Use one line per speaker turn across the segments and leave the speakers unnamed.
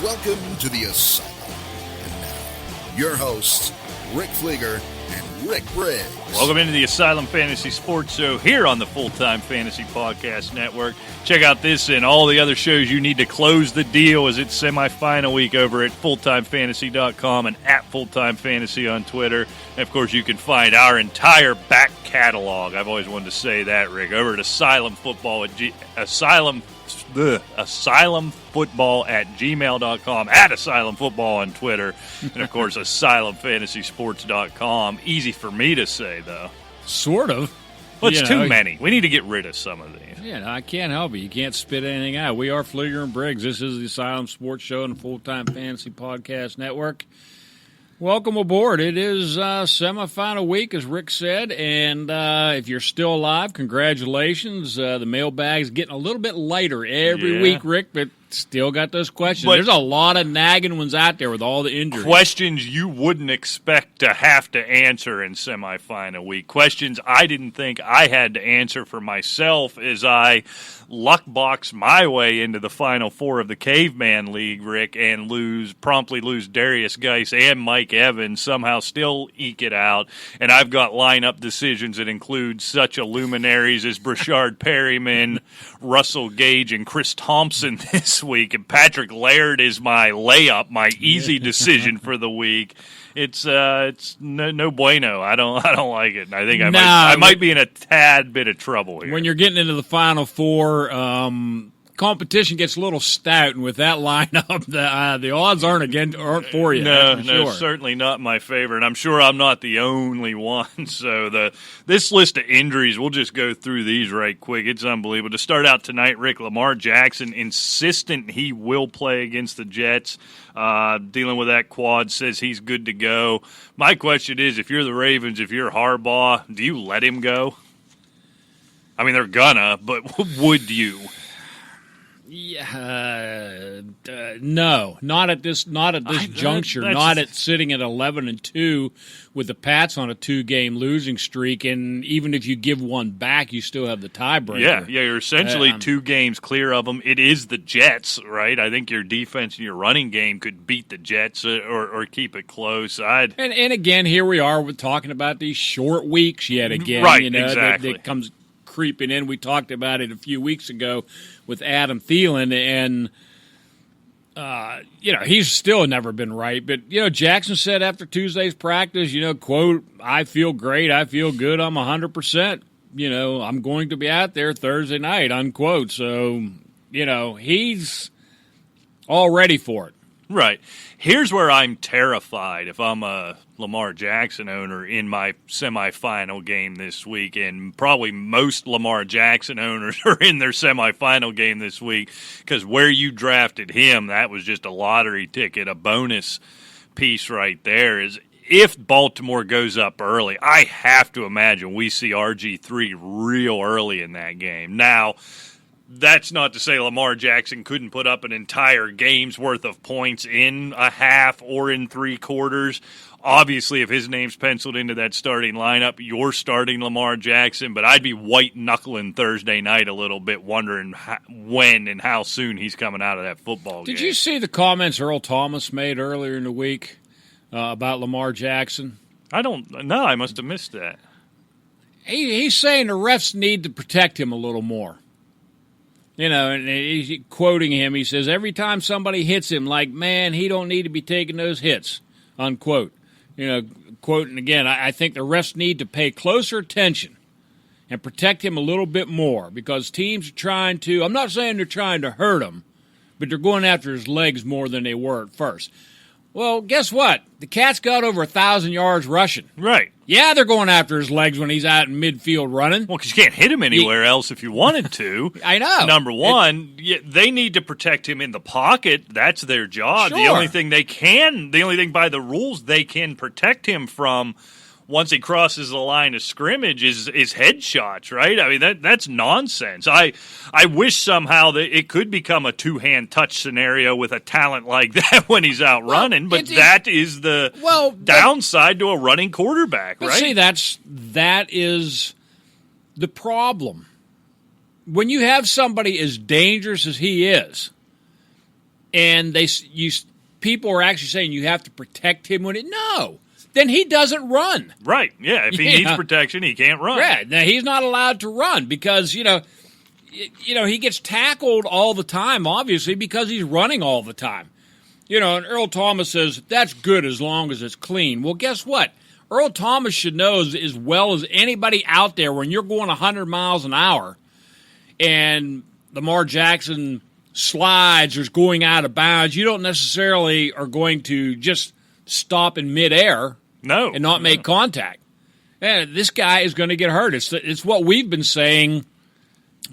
Welcome to the Asylum. And now, your hosts, Rick Fleeger and Rick Briggs.
Welcome into the Asylum Fantasy Sports Show here on the Full-Time Fantasy Podcast Network. Check out this and all the other shows you need to close the deal as it's semifinal week over at fulltimefantasy.com and at fulltimefantasy on Twitter. And, of course, you can find our entire back catalog. I've always wanted to say that, Rick, over at Asylum Football at asylumfootball at gmail.com, at Asylum Football on Twitter, and, of course, asylumfantasysports.com. Easy for me to say, though.
Sort of.
Well, it's too many. We need to get rid of some of these.
Yeah, I can't help it. You can't spit anything out. We are Fleeger and Briggs. This is the Asylum Sports Show and the Full-Time Fantasy Podcast Network. Welcome aboard. It is semifinal week, as Rick said, and if you're still alive, congratulations. The mailbag's getting a little bit lighter every week, Rick, but still got those questions. There's a lot of nagging ones out there with all the injuries.
Questions you wouldn't expect to have to answer in semifinal week. Questions I didn't think I had to answer for myself as I luck box my way into the Final Four of the Caveman League, Rick, and promptly lose Derrius Guice and Mike Evans, somehow still eke it out. And I've got lineup decisions that include such luminaries as Breshard Perriman, Russell Gage, and Chris Thompson this week. And Patrick Laird is my layup, my easy decision for the week. It's no bueno. I don't like it. And I think I might be in a tad bit of trouble here.
When you're getting into the Final Four, competition gets a little stout, and with that lineup, the odds aren't for you.
No,
sure.
Certainly not my favor, and I'm sure I'm not the only one. So this list of injuries, we'll just go through these right quick. It's unbelievable. To start out tonight, Rick, Lamar Jackson, insistent he will play against the Jets. Dealing with that quad, says he's good to go. My question is, if you're the Ravens, if you're Harbaugh, do you let him go? I mean, they're gonna, but would you?
Yeah, no, not at this juncture. Not at sitting at 11-2 with the Pats on a 2-game losing streak, and even if you give one back, you still have the tiebreaker.
Yeah, you're essentially 2 games clear of them. It is the Jets, right? I think your defense and your running game could beat the Jets or keep it close. And
again, here we are with talking about these short weeks yet again.
Right,
exactly. That comes creeping in. We talked about it a few weeks ago with Adam Thielen, and he's still never been right. But Jackson said after Tuesday's practice, quote, "I feel great, I feel good, I'm 100%. I'm going to be out there Thursday night," unquote. So he's all ready for it.
Right. Here's where I'm terrified if I'm a Lamar Jackson owner in my semifinal game this week, and probably most Lamar Jackson owners are in their semifinal game this week, because where you drafted him, that was just a lottery ticket, a bonus piece right there. Is if Baltimore goes up early, I have to imagine we see RG3 real early in that game. Now, that's not to say Lamar Jackson couldn't put up an entire game's worth of points in a half or in 3 quarters. Obviously, if his name's penciled into that starting lineup, you're starting Lamar Jackson, but I'd be white-knuckling Thursday night a little bit, wondering when and how soon he's coming out of that football game.
Did you see the comments Earl Thomas made earlier in the week about Lamar Jackson?
I don't know. I must have missed that.
He's saying the refs need to protect him a little more. And he's quoting him. He says, every time somebody hits him, like, man, he don't need to be taking those hits, unquote. Quoting again, I think the refs need to pay closer attention and protect him a little bit more, because teams are trying to, I'm not saying they're trying to hurt him, but they're going after his legs more than they were at first. Well, guess what? The Cat's got over 1,000 yards rushing.
Right.
Yeah, they're going after his legs when he's out in midfield running.
Well, because you can't hit him anywhere else if you wanted to.
I know.
Number one, they need to protect him in the pocket. That's their job.
Sure.
The only thing by the rules they can protect him from once he crosses the line of scrimmage is headshots, right? I mean, that's nonsense. I wish somehow that it could become a two-hand touch scenario with a talent like that when he's out running, but that is the downside to a running quarterback, right?
See, that is the problem. When you have somebody as dangerous as he is, and people are actually saying you have to protect him no. Then he doesn't run.
Right, yeah. If he needs protection, he can't run.
Yeah, now he's not allowed to run because, he gets tackled all the time, obviously, because he's running all the time. And Earl Thomas says, that's good as long as it's clean. Well, guess what? Earl Thomas should know as well as anybody out there when you're going 100 miles an hour and Lamar Jackson slides or is going out of bounds, you don't necessarily are going to just stop in midair and not make contact. And this guy is going to get hurt. It's what we've been saying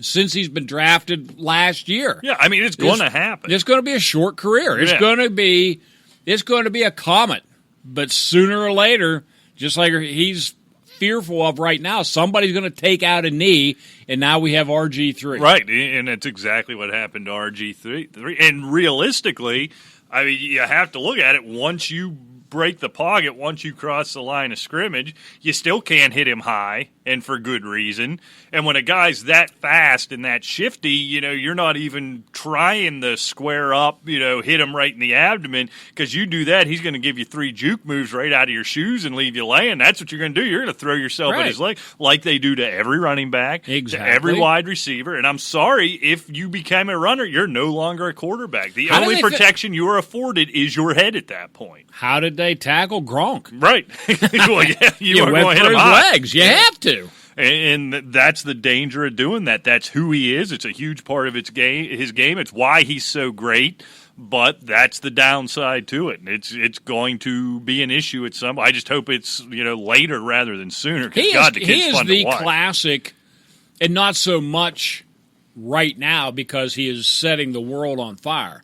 since he's been drafted last year.
Yeah, I mean, it's going to happen.
It's going to be a short career. It's going to be a comet. But sooner or later, just like he's fearful of right now, somebody's going to take out a knee, and now we have RG3.
Right, and that's exactly what happened to RG3. And realistically, I mean, you have to look at it. Once you break the pocket, once you cross the line of scrimmage, you still can't hit him high, and for good reason. And when a guy's that fast and that shifty, you're not even trying to square up, hit him right in the abdomen, because you do that, he's going to give you 3 juke moves right out of your shoes and leave you laying. That's what you're going to do. You're going to throw yourself at his leg like they do to every running back, to every wide receiver. And I'm sorry, if you become a runner, you're no longer a quarterback. The only protection you are afforded is your head at that point.
How did they tackle Gronk?
Right. Well, yeah, you are
went
going to
for
hit him
his
high.
legs. You have to.
And that's the danger of doing that. That's who he is. It's a huge part of his game. It's why he's so great. But that's the downside to it. It's going to be an issue at some. I just hope it's later rather than sooner.
He is the classic, and not so much right now because he is setting the world on fire.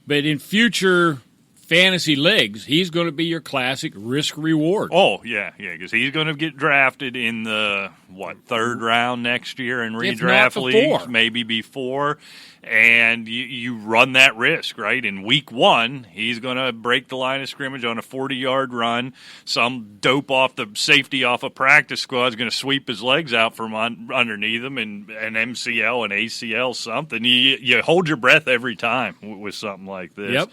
But in future fantasy leagues, he's going to be your classic risk-reward.
Oh, yeah, because he's going to get drafted in the, 3rd round next year in redraft leagues, maybe before, and you run that risk, right? In week 1, he's going to break the line of scrimmage on a 40-yard run. Some dope off the safety off a practice squad is going to sweep his legs out from underneath him, and an MCL, an ACL, something. You hold your breath every time with something like this.
Yep.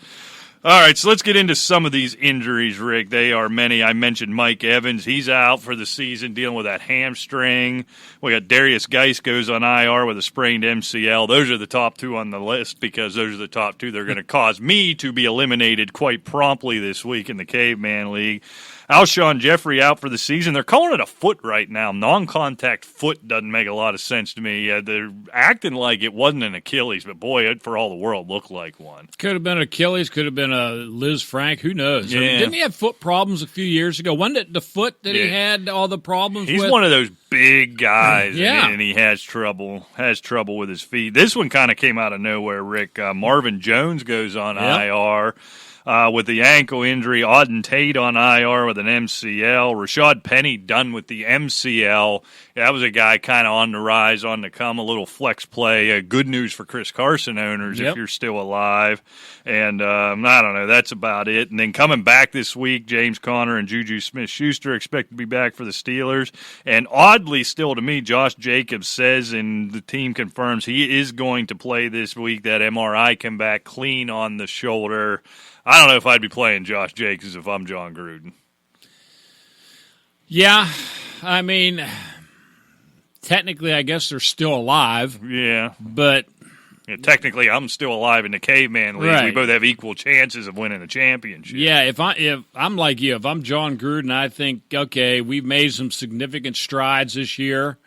All right, so let's get into some of these injuries, Rick. They are many. I mentioned Mike Evans. He's out for the season dealing with that hamstring. We got Derrius Guice goes on IR with a sprained MCL. Those are the top 2 on the list because those are the top 2 that are going to cause me to be eliminated quite promptly this week in the Caveman League. Alshon Jeffrey out for the season. They're calling it a foot right now. Non-contact foot doesn't make a lot of sense to me. They're acting like it wasn't an Achilles, but boy, it for all the world looked like one.
Could have been Achilles, could have been a Liz Frank, who knows?
Yeah.
I mean, didn't he have foot problems a few years ago? Wasn't it the foot that he had all the problems with?
He's one of those big guys,
yeah.
and he has trouble with his feet. This one kind of came out of nowhere, Rick. Marvin Jones goes on IR. With the ankle injury, Auden Tate on IR with an MCL. Rashad Penny done with the MCL. That was a guy kind of on the rise, on the come, a little flex play. Good news for Chris Carson owners if you're still alive. And I don't know, that's about it. And then coming back this week, James Conner and Juju Smith-Schuster expect to be back for the Steelers. And oddly still to me, Josh Jacobs says, and the team confirms, he is going to play this week. That MRI came back clean on the shoulder. I don't know if I'd be playing Josh Jacobs if I'm John Gruden.
Yeah, I mean, technically I guess they're still alive.
Yeah.
But
yeah, technically I'm still alive in the Caveman League.
Right.
We both have equal chances of winning the championship.
Yeah, if I'm like you, if I'm John Gruden, I think, okay, we've made some significant strides this year,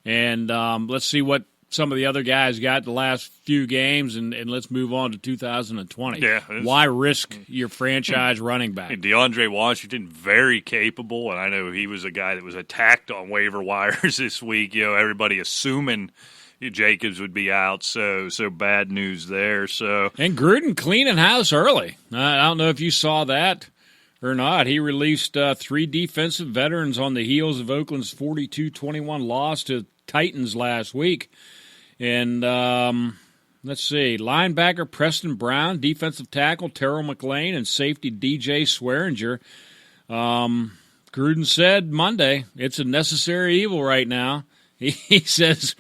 and let's see what some of the other guys got the last few games, and let's move on to 2020.
Yeah,
why risk your franchise running back?
DeAndre Washington, very capable, and I know he was a guy that was attacked on waiver wires this week. Everybody assuming Jacobs would be out, so bad news there. So
and Gruden cleaning house early. I don't know if you saw that or not. He released 3 defensive veterans on the heels of Oakland's 42-21 loss to Titans last week. And let's see, linebacker Preston Brown, defensive tackle Terrell McLean, and safety DJ Swearinger. Gruden said Monday, it's a necessary evil right now. He says,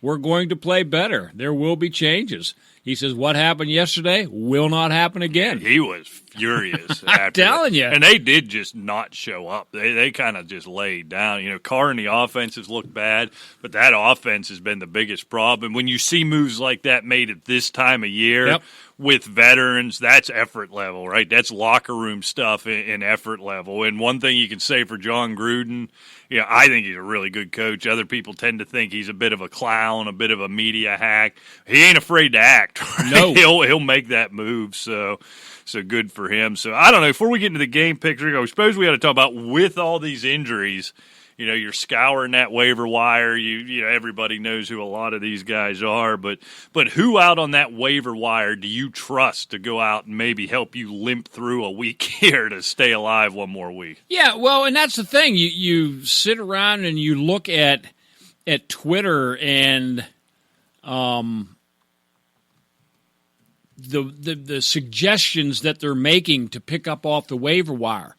we're going to play better. There will be changes. He says, what happened yesterday will not happen again.
He was furious.
I'm telling you.
And they did just not show up. They kind of just laid down. Carr and the offenses looked bad, but that offense has been the biggest problem. When you see moves like that made at this time of year with veterans, that's effort level, right? That's locker room stuff in effort level. And one thing you can say for John Gruden, I think he's a really good coach. Other people tend to think he's a bit of a clown, a bit of a media hack. He ain't afraid to act. Right?
No.
He'll make that move, so good for him. So I don't know. Before we get into the game picture, I suppose we got to talk about with all these injuries, you're scouring that waiver wire. Everybody knows who a lot of these guys are, but who out on that waiver wire do you trust to go out and maybe help you limp through a week here to stay alive one more week? Yeah,
well, and that's the thing. You sit around and you look at Twitter and the suggestions that they're making to pick up off the waiver wire.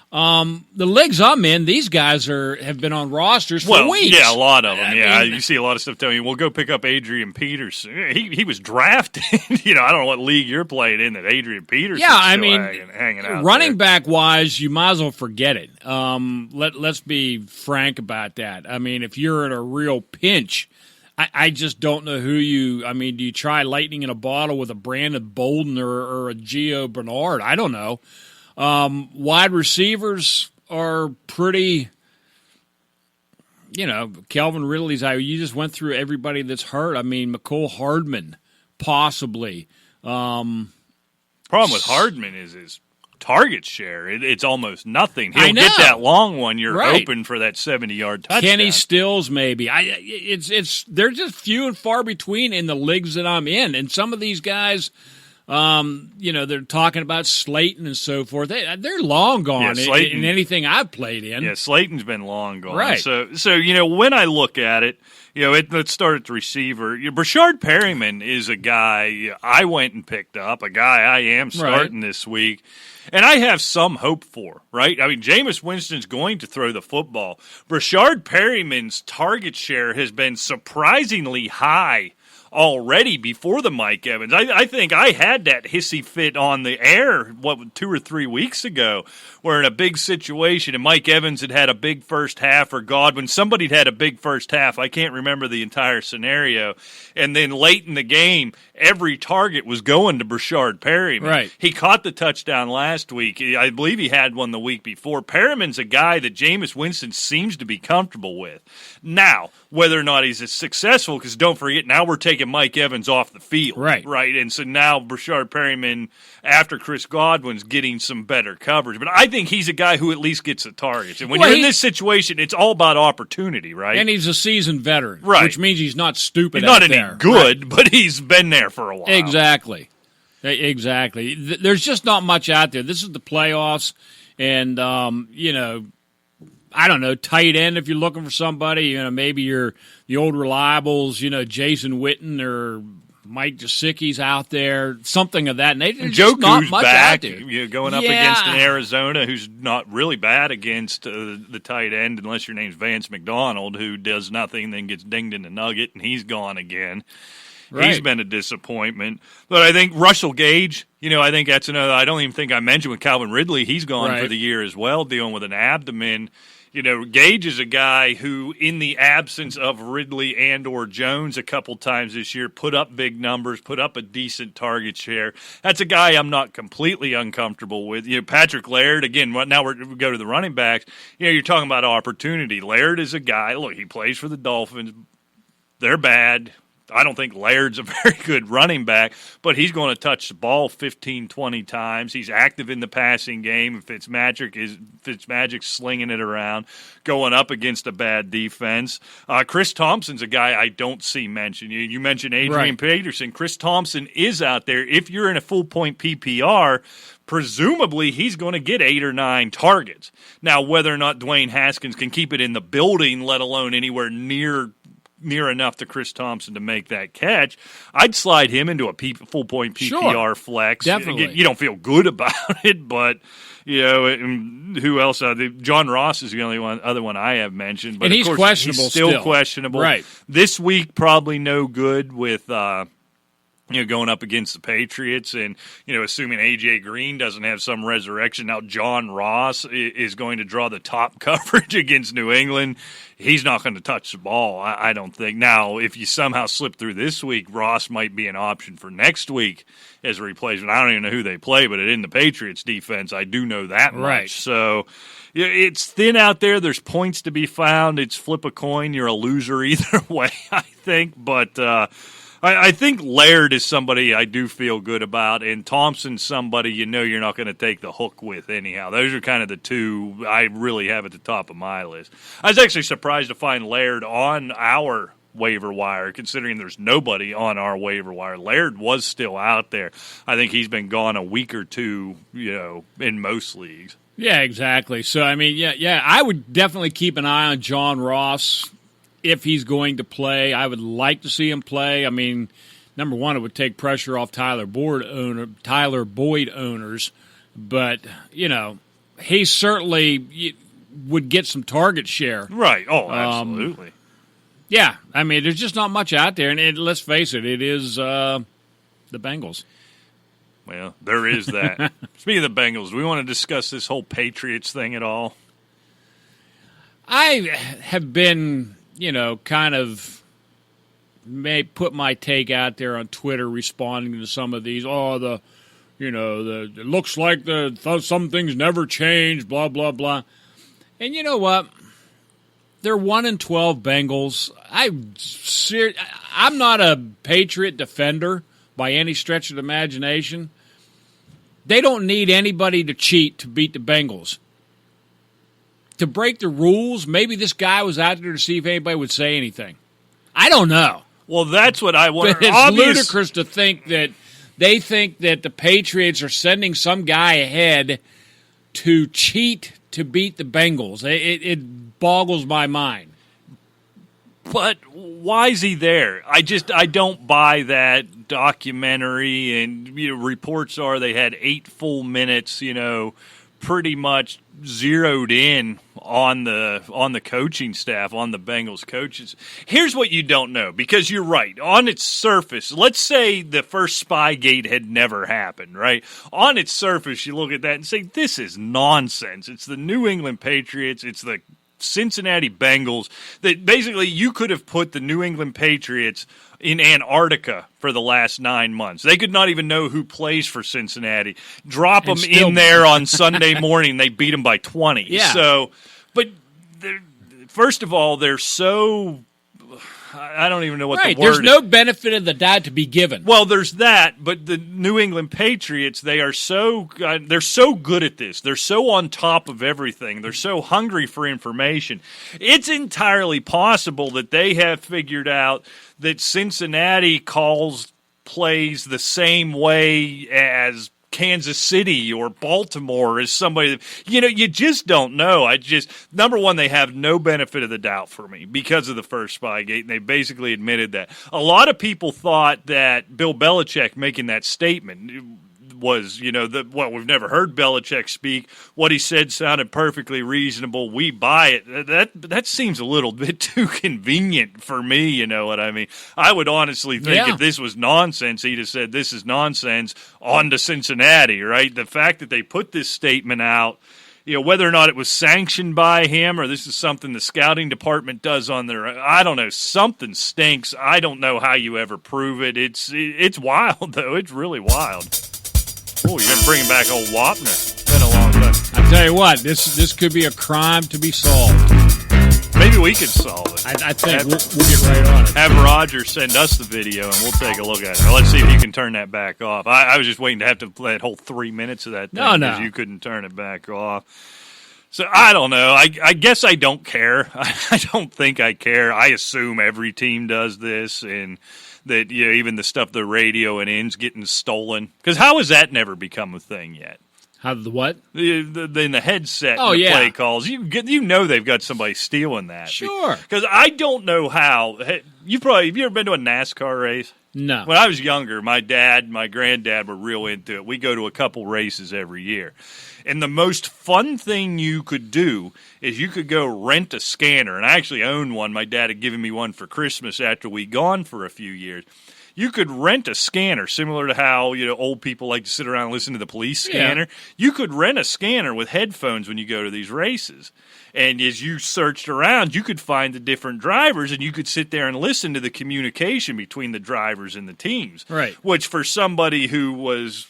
The leagues I'm in, these guys have been on rosters for weeks.
Yeah, a lot of them. You see a lot of stuff telling you, well, go pick up Adrian Peterson. He was drafted. I don't know what league you're playing in that Adrian Peterson.
Yeah,
hanging out
running
there.
back wise, you might as well forget it. Let's be frank about that. If you're in a real pinch, I just don't know who you. Do you try lightning in a bottle with a Brandon Bolden or a Gio Bernard? I don't know. Wide receivers are pretty, Calvin Ridley's out. You just went through everybody that's hurt. McCole Hardman, possibly.
Problem with Hardman is his target share. It's almost nothing. He'll get that long one. You're open for that 70-yard touchdown.
Kenny Stills, maybe. They're just few and far between in the leagues that I'm in. And some of these guys, they're talking about Slayton and so forth. They're long gone in anything I've played in.
Yeah, Slayton's been long gone.
Right.
So when I look at it, let's start at the receiver. Breshard Perriman is a guy I went and picked up, a guy I am starting this week, and I have some hope for, right? Jameis Winston's going to throw the football. Breshard Perriman's target share has been surprisingly high already before the Mike Evans. I think I had that hissy fit on the air, 2 or 3 weeks ago, where in a big situation, and Mike Evans had a big first half, or Godwin, somebody had a big first half. I can't remember the entire scenario. And then late in the game, every target was going to Breshard Perriman.
Right.
He caught the touchdown last week. I believe he had one the week before. Perriman's a guy that Jameis Winston seems to be comfortable with. Now, whether or not he's as successful, because don't forget, now we're taking Mike Evans off the field.
Right.
And so now Breshard Perriman, after Chris Godwin's getting some better coverage. But I think he's a guy who at least gets the targets. And when you're in this situation, it's all about opportunity, right?
And he's a seasoned veteran,
which
means he's not stupid.
He's not any good, but he's been there for a while.
Exactly. There's just not much out there. This is the playoffs, and I don't know, tight end if you're looking for somebody. Maybe you're the old reliables. Jason Witten or Mike Gesicki's out there, something of that nature.
Njoku's back, going up against an Arizona who's not really bad against the tight end, unless your name's Vance McDonald, who does nothing, then gets dinged in the nugget, and he's gone again. Right. He's been a disappointment. But I think Russell Gage, I think that's another. I don't even think I mentioned with Calvin Ridley. He's gone for the year as well, dealing with an abdomen. Gage is a guy who, in the absence of Ridley and or Jones a couple times this year, put up big numbers, put up a decent target share. That's a guy I'm not completely uncomfortable with. Patrick Laird, again, now we go to the running backs. You're talking about opportunity. Laird is a guy, look, he plays for the Dolphins. They're bad. I don't think Laird's a very good running back, but he's going to touch the ball 15, 20 times. He's active in the passing game. Fitzmagic's slinging it around, going up against a bad defense. Chris Thompson's a guy I don't see mentioned. You mentioned Adrian Peterson. Chris Thompson is out there. If you're in a full-point PPR, presumably he's going to get 8 or 9 targets. Now, whether or not Dwayne Haskins can keep it in the building, let alone anywhere near enough to Chris Thompson to make that catch, I'd slide him into a full-point PPR flex.
Definitely.
You don't feel good about it, but who else? John Ross is the only other one I have mentioned. But
and he's
of course,
questionable
he's still questionable.
Right.
This week, probably no good with going up against the Patriots and, assuming A.J. Green doesn't have some resurrection. Now John Ross is going to draw the top coverage against New England. He's not going to touch the ball, I don't think. Now, if you somehow slip through this week, Ross might be an option for next week as a replacement. I don't even know who they play, but in the Patriots defense, I do know that much.
Right.
So it's thin out there. There's points to be found. It's flip a coin. You're a loser either way, I think. But I think Laird is somebody I do feel good about, and Thompson's somebody you're not going to take the hook with anyhow. Those are kind of the two I really have at the top of my list. I was actually surprised to find Laird on our waiver wire, considering there's nobody on our waiver wire. Laird was still out there. I think he's been gone a week or two, in most leagues. Yeah,
exactly. So, I would definitely keep an eye on John Ross. If he's going to play, I would like to see him play. Number one, it would take pressure off Tyler Boyd owners, but he certainly would get some target share.
Right. Oh, absolutely.
There's just not much out there, and let's face it, it is the Bengals.
Well, there is that. Speaking of the Bengals, do we want to discuss this whole Patriots thing at all?
I have been kind of may put my take out there on Twitter responding to some of these. It looks like some things never change, blah, blah, blah. And you know what? They're 1-12 Bengals. I'm not a Patriot defender by any stretch of the imagination. They don't need anybody to cheat to beat the Bengals. To break the rules, maybe this guy was out there to see if anybody would say anything. I don't know.
Well, that's what I wonder.
But it's ludicrous to think that they think that the Patriots are sending some guy ahead to cheat to beat the Bengals. It boggles my mind.
But why is he there? I don't buy that documentary. And reports are they had 8 full minutes. Pretty much zeroed in on the coaching staff, on the Bengals coaches. Here's what you don't know, because you're right. On its surface, let's say the first Spygate had never happened, right? On its surface, you look at that and say, this is nonsense. It's the New England Patriots. It's the Cincinnati Bengals. That basically you could have put the New England Patriots in Antarctica for the last 9 months. They could not even know who plays for Cincinnati. Drop them in there on Sunday morning, they beat them by 20.
Yeah.
So, but first of all, they're so... I don't even know what the word
There's
is.
no benefit of the doubt to be given.
Well, there's that, but the New England Patriots, they're so good at this. They're so on top of everything. They're so hungry for information. It's entirely possible that they have figured out that Cincinnati calls plays the same way as Kansas City or Baltimore as somebody that, you just don't know. Number one, they have no benefit of the doubt for me because of the first Spygate, and they basically admitted that. A lot of people thought that Bill Belichick making that statement was, we've never heard Belichick speak. What he said sounded perfectly reasonable. We buy it. That seems a little bit too convenient for me, you know what I mean? I would honestly think if this was nonsense, he'd have said this is nonsense on to Cincinnati, right? The fact that they put this statement out, whether or not it was sanctioned by him or this is something the scouting department does on their own, I don't know. Something stinks. I don't know how you ever prove it. It's wild, though. It's really wild. Oh, you're bringing back old Wapner. It's been a long time.
I tell you what, this could be a crime to be solved.
Maybe we could solve it.
I think we'll get right on it.
Have Roger send us the video, and we'll take a look at it. Now, let's see if you can turn that back off. I was just waiting to have to play that whole 3 minutes of that thing because you couldn't turn it back off. So I don't know. I guess I don't care. I don't think I care. I assume every team does this, and that even the stuff the radio and in's getting stolen. Because how has that never become a thing yet?
How the what?
In the headset, and the play calls. You they've got somebody stealing that.
Sure.
Because I don't know how. Have you ever been to a NASCAR race?
No.
When I was younger, my dad, my granddad were real into it. We go to a couple races every year. And the most fun thing you could do is you could go rent a scanner. And I actually owned one. My dad had given me one for Christmas after we'd gone for a few years. You could rent a scanner, similar to how old people like to sit around and listen to the police scanner. Yeah. You could rent a scanner with headphones when you go to these races. And as you searched around, you could find the different drivers, and you could sit there and listen to the communication between the drivers and the teams.
Right.
Which for somebody who was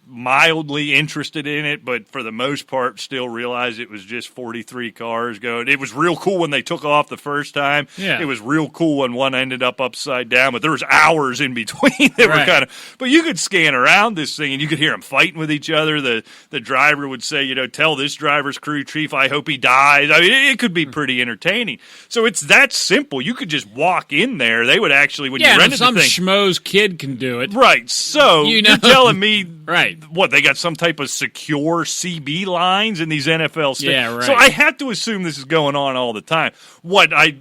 mildly interested in it, but for the most part still realized it was just 43 cars going. It was real cool when they took off the first time.
Yeah.
It was real cool when one ended up upside down, but there was hours in between that were kind of. But you could scan around this thing and you could hear them fighting with each other. The driver would say, tell this driver's crew chief, I hope he dies. I mean, it could be pretty entertaining. So it's that simple. You could just walk in there. They would actually, when you rented
some
the thing,
schmo's kid can do it.
Right. So you're telling me,
right?
What, they got some type of secure CB lines in these NFL states?
Yeah, right.
So I have to assume this is going on all the time. What I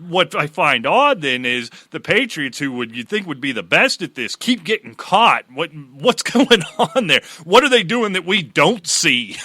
find odd then is the Patriots, who you'd think would be the best at this, keep getting caught. What's going on there? What are they doing that we don't see?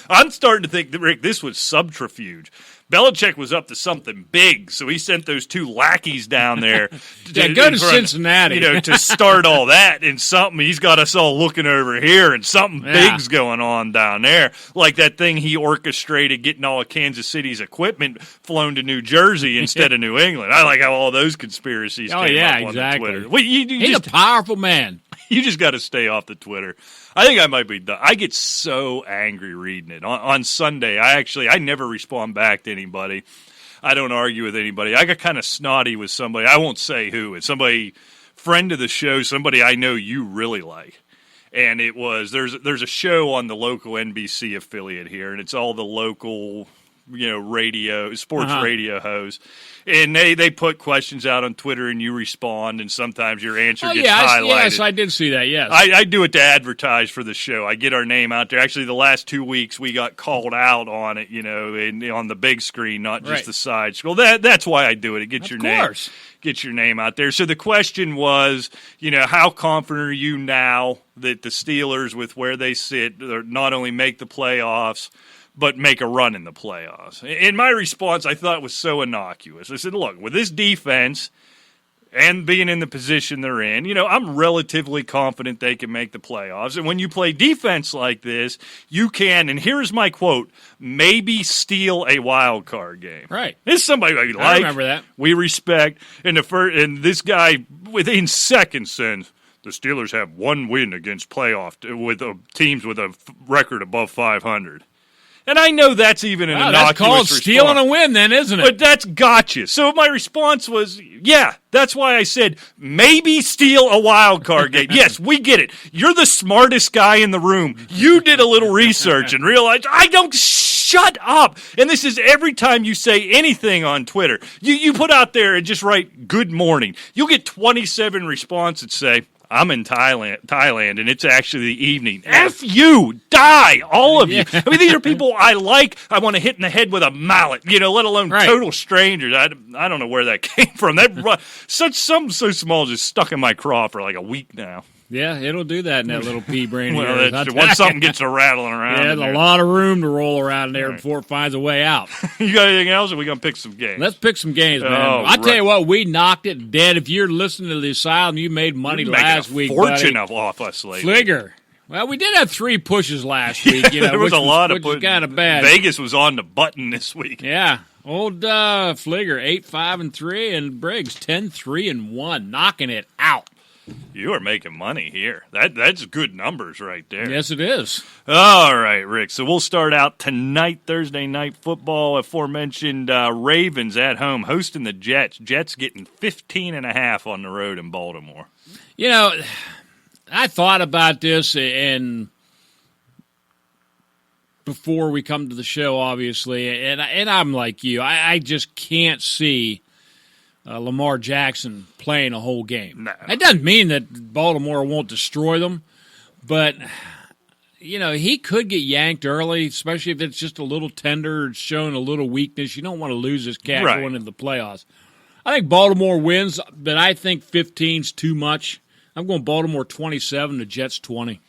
I'm starting to think that, Rick, this was subterfuge. Belichick was up to something big, so he sent those two lackeys down there.
Go to Cincinnati.
To start all that, and something, he's got us all looking over here, and something big's going on down there. Like that thing he orchestrated getting all of Kansas City's equipment flown to New Jersey instead of New England. I like how all those conspiracies came up on the Twitter. Well,
he's a powerful man.
You just got to stay off the Twitter. I think I might be done. I get so angry reading it. On Sunday, I never respond back to anybody. I don't argue with anybody. I got kind of snotty with somebody. I won't say who. It's somebody, friend of the show, somebody I know you really like. And it was, there's a show on the local NBC affiliate here, and it's all the local, radio, sports radio hosts. And they put questions out on Twitter, and you respond, and sometimes your answer gets highlighted.
Yes, I did see that, yes.
I do it to advertise for the show. I get our name out there. Actually, the last 2 weeks, we got called out on it, on the big screen, not just the side scroll. That's why I do it. It gets your name out there. So the question was, how confident are you now that the Steelers, with where they sit, not only make the playoffs, but make a run in the playoffs? In my response, I thought it was so innocuous. I said, look, with this defense and being in the position they're in, I'm relatively confident they can make the playoffs. And when you play defense like this, you can, and here's my quote, maybe steal a wild card game.
Right.
This is somebody we like.
I remember that.
We respect. And this guy, within seconds, says, the Steelers have one win against with teams with a record above 500. And I know that's even an innocuous
that's called
response.
Stealing a win then, isn't it?
But that's gotcha. So my response was, that's why I said, maybe steal a wild card game. Yes, we get it. You're the smartest guy in the room. You did a little research and realized, shut up. And this is every time you say anything on Twitter. You put out there and just write, good morning. You'll get 27 responses that say, I'm in Thailand, and it's actually the evening. F you! Die! All of you. I mean, these are people I like. I want to hit in the head with a mallet, let alone total strangers. I don't know where that came from. Something so small just stuck in my craw for like a week now.
Yeah, it'll do that in that little pea brain.
Once something gets to rattling around.
Yeah, there's a lot of room to roll around there before it finds a way out.
You got anything else, or are we going to pick some games?
Let's pick some games, man. I'll tell you what, we knocked it dead. If you're listening to the Asylum, you made money last week,
fortune off us lately.
Fleeger. Well, we did have 3 pushes last week.
There was a lot of
push. Kind of bad.
Vegas was on the button this week.
Yeah. Old Fleeger, 8-5-3, and Briggs, 10-3-1, knocking it out.
You are making money here. That's good numbers right there.
Yes, it is.
All right, Rick. So we'll start out tonight, Thursday night football. Aforementioned Ravens at home hosting the Jets. Jets getting 15.5 on the road in Baltimore.
I thought about this and before we come to the show, obviously, and I'm like you. I just can't see Lamar Jackson playing a whole game.
No.
That doesn't mean that Baltimore won't destroy them, but he could get yanked early, especially if it's just a little tender, showing a little weakness. You don't want to lose this cat going into the playoffs. I think Baltimore wins, but I think 15's too much. I'm going Baltimore 27, the Jets 20.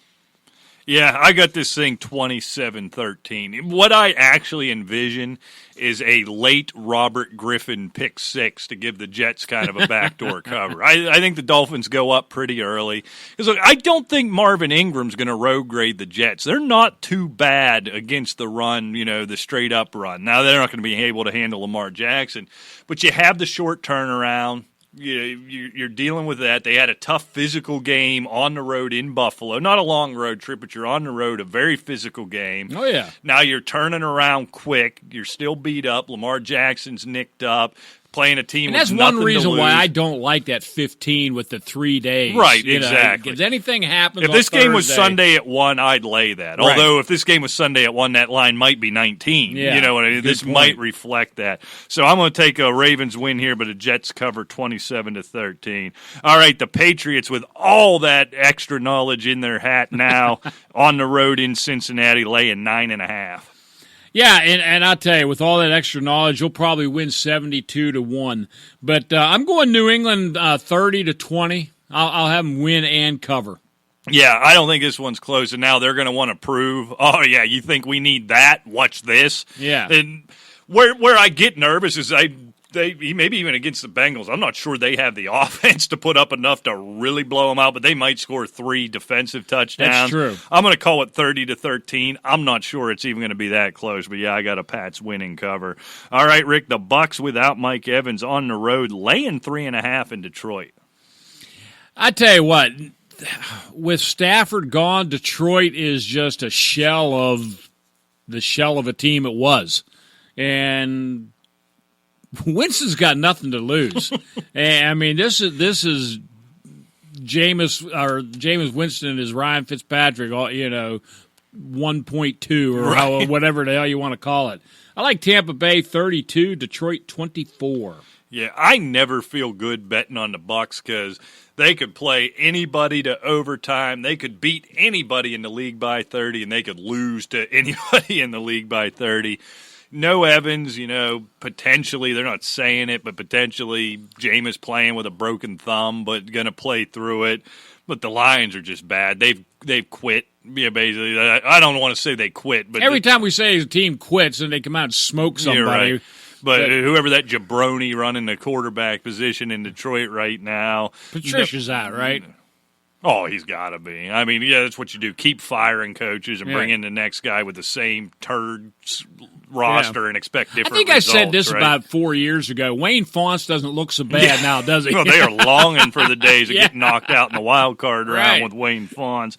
Yeah, I got this thing 27-13. What I actually envision is a late Robert Griffin pick six to give the Jets kind of a backdoor cover. I think the Dolphins go up pretty early. Because look, I don't think Marvin Ingram's going to road grade the Jets. They're not too bad against the run, the straight up run. Now, they're not going to be able to handle Lamar Jackson, but you have the short turnaround. You're dealing with that. They had a tough physical game on the road in Buffalo. Not a long road trip, but you're on the road, a very physical game.
Oh, yeah.
Now you're turning around quick. You're still beat up. Lamar Jackson's nicked up. Playing a team
and that's
with nothing
one reason
to lose.
why I don't like that 15 with the 3 days.
Right, exactly.
If anything happens
if this game was Sunday at 1, I'd lay that.
Right.
Although if this game was Sunday at 1, that line might be 19.
Yeah,
you know what I mean? This
point.
might reflect that. So I'm going to take a Ravens win here, but a Jets cover 27-13. All right, the Patriots with all that extra knowledge in their hat now on the road in Cincinnati, laying 9.5.
Yeah, and I'll tell you, with all that extra knowledge, you'll probably win 72-1. But I'm going New England 30-20. I'll have them win and cover.
Yeah, I don't think this one's close. And now they're going to want to prove, oh, yeah, you think we need that? Watch this.
Yeah.
And where I get nervous is maybe even against the Bengals, I'm not sure they have the offense to put up enough to really blow them out, but they might score 3 defensive touchdowns.
That's true.
I'm going to call it 30-13. I'm not sure it's even going to be that close, but yeah, I got a Pats winning cover. All right, Rick, the Bucs without Mike Evans on the road, laying 3.5 in Detroit.
I tell you what, with Stafford gone, Detroit is just a shell of a team it was. And Winston's got nothing to lose. I mean, this is Jameis Winston is Ryan Fitzpatrick, 1.2 or
right.
Whatever the hell you want to call it. I like Tampa Bay 32, Detroit 24.
Yeah, I never feel good betting on the Bucs because they could play anybody to overtime. They could beat anybody in the league by 30, and they could lose to anybody in the league by 30. No Evans, potentially, they're not saying it, but potentially Jameis playing with a broken thumb, but going to play through it. But the Lions are just bad. They've quit. Yeah, basically. I don't want to say they quit, but
every time we say a team quits, and they come out and smoke somebody.
You're right. But whoever that jabroni running the quarterback position in Detroit right now.
Patricia's out, right?
Oh, he's got to be. I mean, yeah, that's what you do. Keep firing coaches and bring in the next guy with the same turd roster and expect different results.
I said this about 4 years ago. Wayne Fonts doesn't look so bad now, does he?
Well, they are longing for the days of getting knocked out in the wild card round with Wayne Fonts.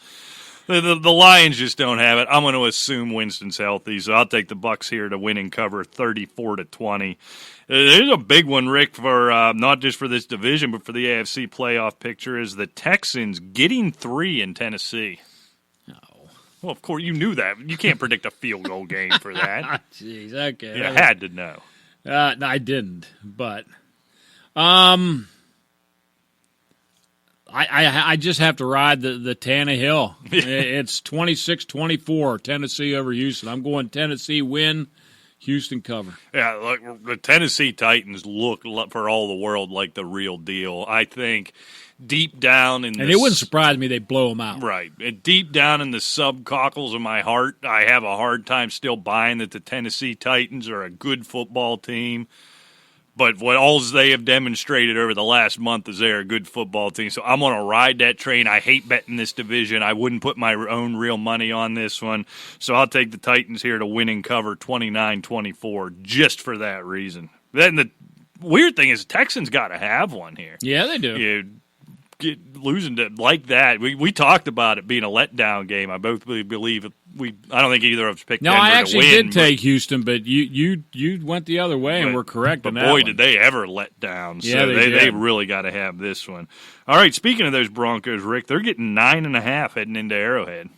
The Lions just don't have it. I'm going to assume Winston's healthy, so I'll take the Bucs here to win and cover 34-20. There's a big one, Rick, for not just for this division, but for the AFC playoff picture, is the Texans getting 3 in Tennessee.
Oh.
Well, of course, you knew that. You can't predict a field goal game for that.
Jeez, okay.
You had to know.
No, I didn't, but I just have to ride the Tannehill. It's 26-24, Tennessee over Houston. I'm going Tennessee win, Houston cover.
Yeah, look, the Tennessee Titans look for all the world like the real deal. I think deep down in
and it wouldn't surprise me they blow them out.
Right. And deep down in the subcockles of my heart, I have a hard time still buying that the Tennessee Titans are a good football team. But what all they have demonstrated over the last month is they're a good football team. So I'm going to ride that train. I hate betting this division. I wouldn't put my own real money on this one. So I'll take the Titans here to win and cover 29-24 just for that reason. Then the weird thing is the Texans got to have one here.
Yeah, they do.
Losing to like that. We talked about it being a letdown game. I both believe I don't think either of us picked Denver to win.
No, I actually did take Houston, but you went the other way and were correct on that one.
Boy, did they ever let down. So
yeah,
they really got to have this one. All right, speaking of those Broncos, Rick, they're getting 9.5 heading into Arrowhead.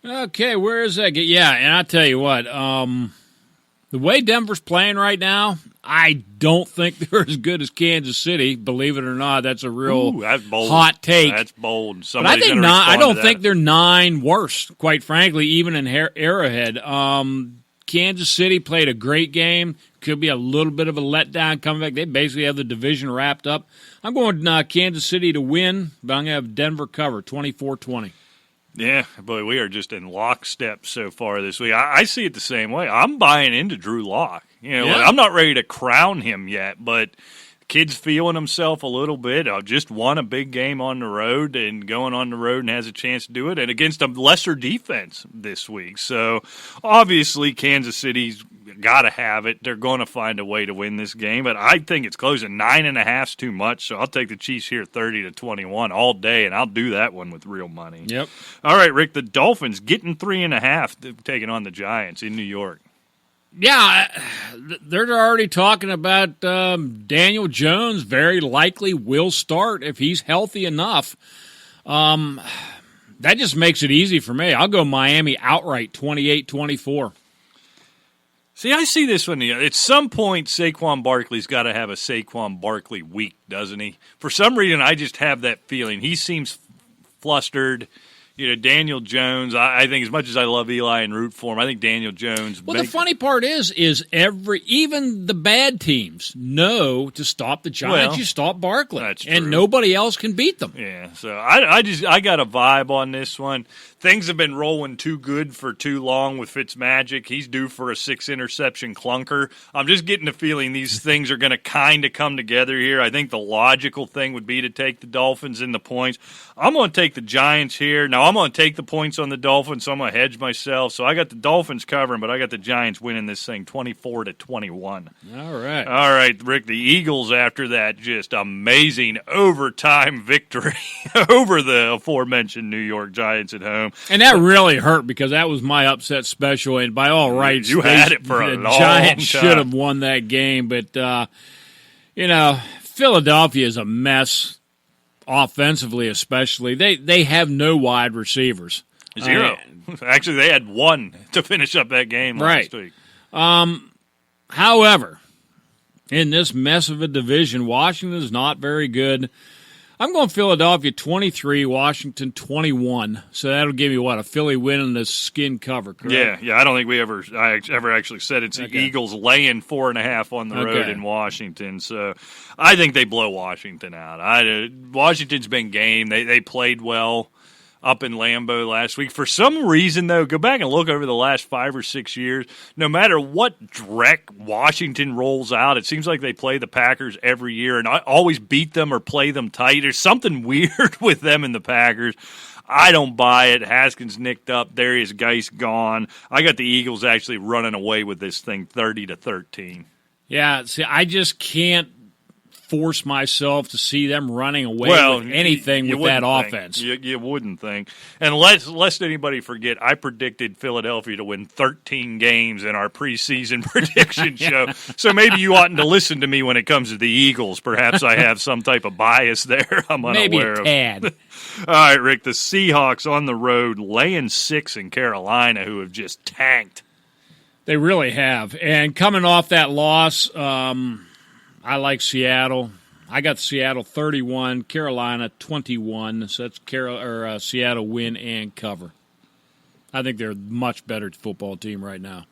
Okay, where is that? Yeah, and I'll tell you what, the way Denver's playing right now, I don't think they're as good as Kansas City. Believe it or not, that's a real
that's bold.
Hot take.
That's bold.
But I don't think they're 9 worse, quite frankly, even in Arrowhead. Kansas City played a great game. Could be a little bit of a letdown coming back. They basically have the division wrapped up. I'm going Kansas City to win, but I'm going to have Denver cover 24-20.
Yeah, boy, we are just in lockstep so far this week. I see it the same way. I'm buying into Drew Lock. Like, I'm not ready to crown him yet, but kid's feeling himself a little bit. Just won a big game on the road and going on the road and has a chance to do it, and against a lesser defense this week. So obviously Kansas City's got to have it. They're going to find a way to win this game, but I think it's close. 9.5 is too much, so I'll take the Chiefs here 30-21 all day, and I'll do that one with real money.
Yep.
All right, Rick, the Dolphins getting 3.5 taking on the Giants in New York.
Yeah, they're already talking about Daniel Jones very likely will start if he's healthy enough. That just makes it easy for me. I'll go Miami outright 28-24.
See, I see this one. At some point, Saquon Barkley's got to have a Saquon Barkley week, doesn't he? For some reason, I just have that feeling. He seems flustered. Daniel Jones, I think as much as I love Eli and root for him, I think Daniel Jones.
Well, the funny part is even the bad teams know to stop the Giants. You stop Barkley,
that's true.
And nobody else can beat them.
Yeah, so I got a vibe on this one. Things have been rolling too good for too long with Fitzmagic. He's due for a 6-interception clunker. I'm just getting the feeling these things are going to kind of come together here. I think the logical thing would be to take the Dolphins in the points. I'm going to take the Giants here. Now, I'm going to take the points on the Dolphins, so I'm going to hedge myself. So I got the Dolphins covering, but I got the Giants winning this thing 24-21.
All right.
All right, Rick, the Eagles after that just amazing overtime victory over the aforementioned New York Giants at home.
And that really hurt because that was my upset special, and by all rights,
you had it for a long time.
The Giants should have won that game, but Philadelphia is a mess offensively, especially. They have no wide receivers.
Zero. Actually, they had one to finish up that game last week.
However, in this mess of a division, Washington is not very good. I'm going Philadelphia 23, Washington 21. So that'll give you, a Philly win in the skin cover, correct?
Yeah. I don't think I ever actually said it's the Eagles laying 4.5 on the road in Washington. So I think they blow Washington out. Washington's been game. They played well up in Lambeau last week. For some reason, though, go back and look over the last 5 or 6 years. No matter what dreck Washington rolls out, it seems like they play the Packers every year and always beat them or play them tight. There's something weird with them and the Packers. I don't buy it. Haskins nicked up. Derrius Guice gone. I got the Eagles actually running away with this thing 30-13.
Yeah, see, I just can't force myself to see them running away with anything with that offense.
You wouldn't think. And lest anybody forget, I predicted Philadelphia to win 13 games in our preseason prediction show. So maybe you oughtn't to listen to me when it comes to the Eagles. Perhaps I have some type of bias there I'm unaware of.
Maybe a tad.
All right, Rick, the Seahawks on the road laying 6 in Carolina, who have just tanked.
They really have. And coming off that loss, I like Seattle. I got Seattle 31, Carolina 21. So that's Seattle win and cover. I think they're a much better football team right now.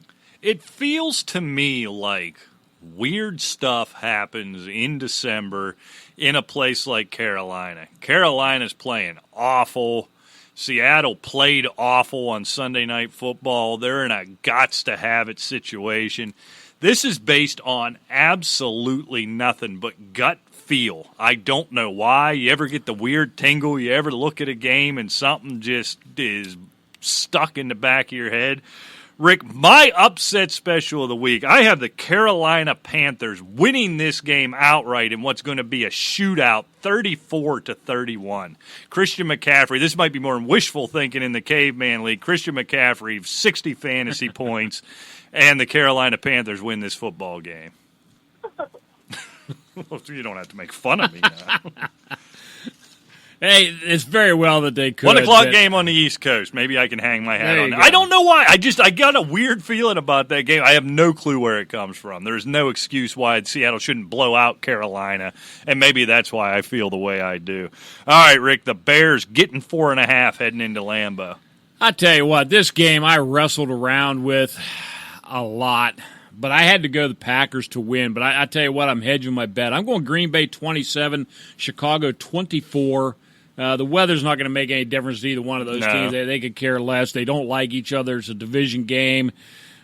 It feels to me like weird stuff happens in December in a place like Carolina. Carolina's playing awful. Seattle played awful on Sunday Night Football. They're in a gots-to-have-it situation. This is based on absolutely nothing but gut feel. I don't know why. You ever get the weird tingle? You ever look at a game and something just is stuck in the back of your head? Rick, my upset special of the week, I have the Carolina Panthers winning this game outright in what's going to be a shootout, 34-31. Christian McCaffrey, this might be more wishful thinking in the Caveman League. Christian McCaffrey, 60 fantasy points. And the Carolina Panthers win this football game. You don't have to make fun of me now.
Hey, it's very well that they could.
1 o'clock game on the East Coast. Maybe I can hang my hat on it. I don't know why. I got a weird feeling about that game. I have no clue where it comes from. There's no excuse why Seattle shouldn't blow out Carolina, and maybe that's why I feel the way I do. All right, Rick, the Bears getting 4.5 heading into Lambeau.
I tell you what, this game I wrestled around with a lot, but I had to go the Packers to win. But I tell you what, I'm hedging my bet. I'm going Green Bay 27, Chicago 24. The weather's not going to make any difference to either one of those
No.
teams. They could care less. They don't like each other. It's a division game.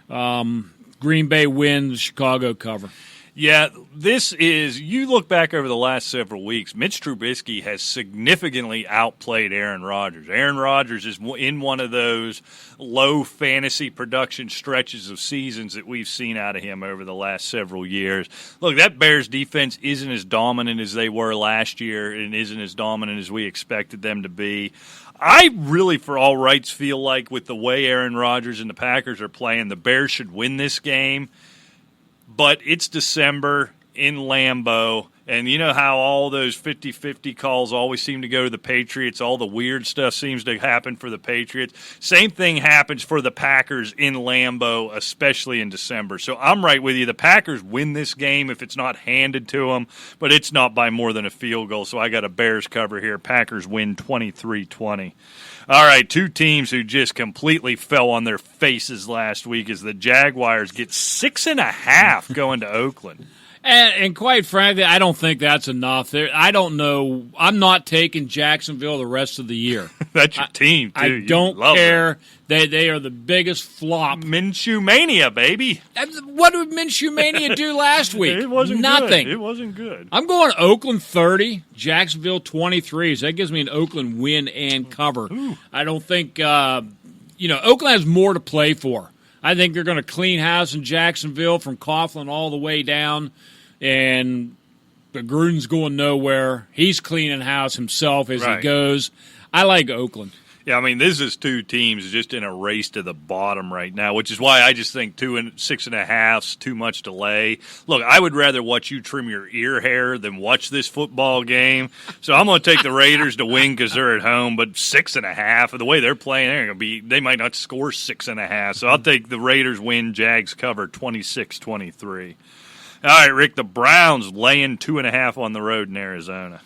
Green Bay wins, Chicago cover.
Yeah, this is – you look back over the last several weeks, Mitch Trubisky has significantly outplayed Aaron Rodgers. Aaron Rodgers is in one of those low fantasy production stretches of seasons that we've seen out of him over the last several years. Look, that Bears defense isn't as dominant as they were last year and isn't as dominant as we expected them to be. I really, for all rights, feel like with the way Aaron Rodgers and the Packers are playing, the Bears should win this game. But it's December in Lambeau, and you know how all those 50-50 calls always seem to go to the Patriots. All the weird stuff seems to happen for the Patriots. Same thing happens for the Packers in Lambeau, especially in December. So I'm right with you. The Packers win this game if it's not handed to them, but it's not by more than a field goal. So I got a Bears cover here. Packers win 23-20. All right, two teams who just completely fell on their faces last week as the Jaguars get 6.5 going to Oakland.
And quite frankly, I don't think that's enough. I don't know. I'm not taking Jacksonville the rest of the year.
That's your team, too.
I don't care. They are the biggest flop.
Minshew Mania, baby.
What did Minshew Mania do last week?
It wasn't
Nothing.
Good. It wasn't good.
I'm going Oakland 30, Jacksonville 23. So that gives me an Oakland win and cover.
Ooh.
I don't think, Oakland has more to play for. I think they're going to clean house in Jacksonville from Coughlin all the way down. And the Gruden's going nowhere. He's cleaning house himself as he goes. I like Oakland.
Yeah, I mean, this is two teams just in a race to the bottom right now, which is why I just think 2 and 6.5's too much delay. Look, I would rather watch you trim your ear hair than watch this football game. So I'm going to take the Raiders to win because they're at home, but 6.5, the way they're playing, they might not score 6.5. So I'll take the Raiders win, Jags cover 26-23. All right, Rick, the Browns laying 2.5 on the road in Arizona.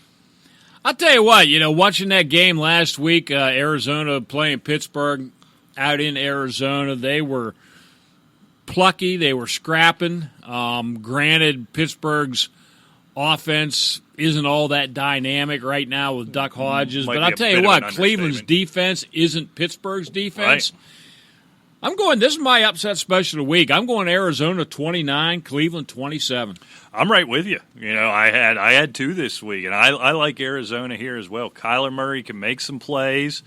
I'll tell you what, watching that game last week, Arizona playing Pittsburgh out in Arizona, they were plucky, they were scrapping. Granted, Pittsburgh's offense isn't all that dynamic right now with Duck Hodges, but I'll tell you what, Cleveland's defense isn't Pittsburgh's defense.
Right.
This is my upset special of the week. I'm going Arizona 29, Cleveland 27.
I'm right with you. I had two this week, and I like Arizona here as well. Kyler Murray can make some plays.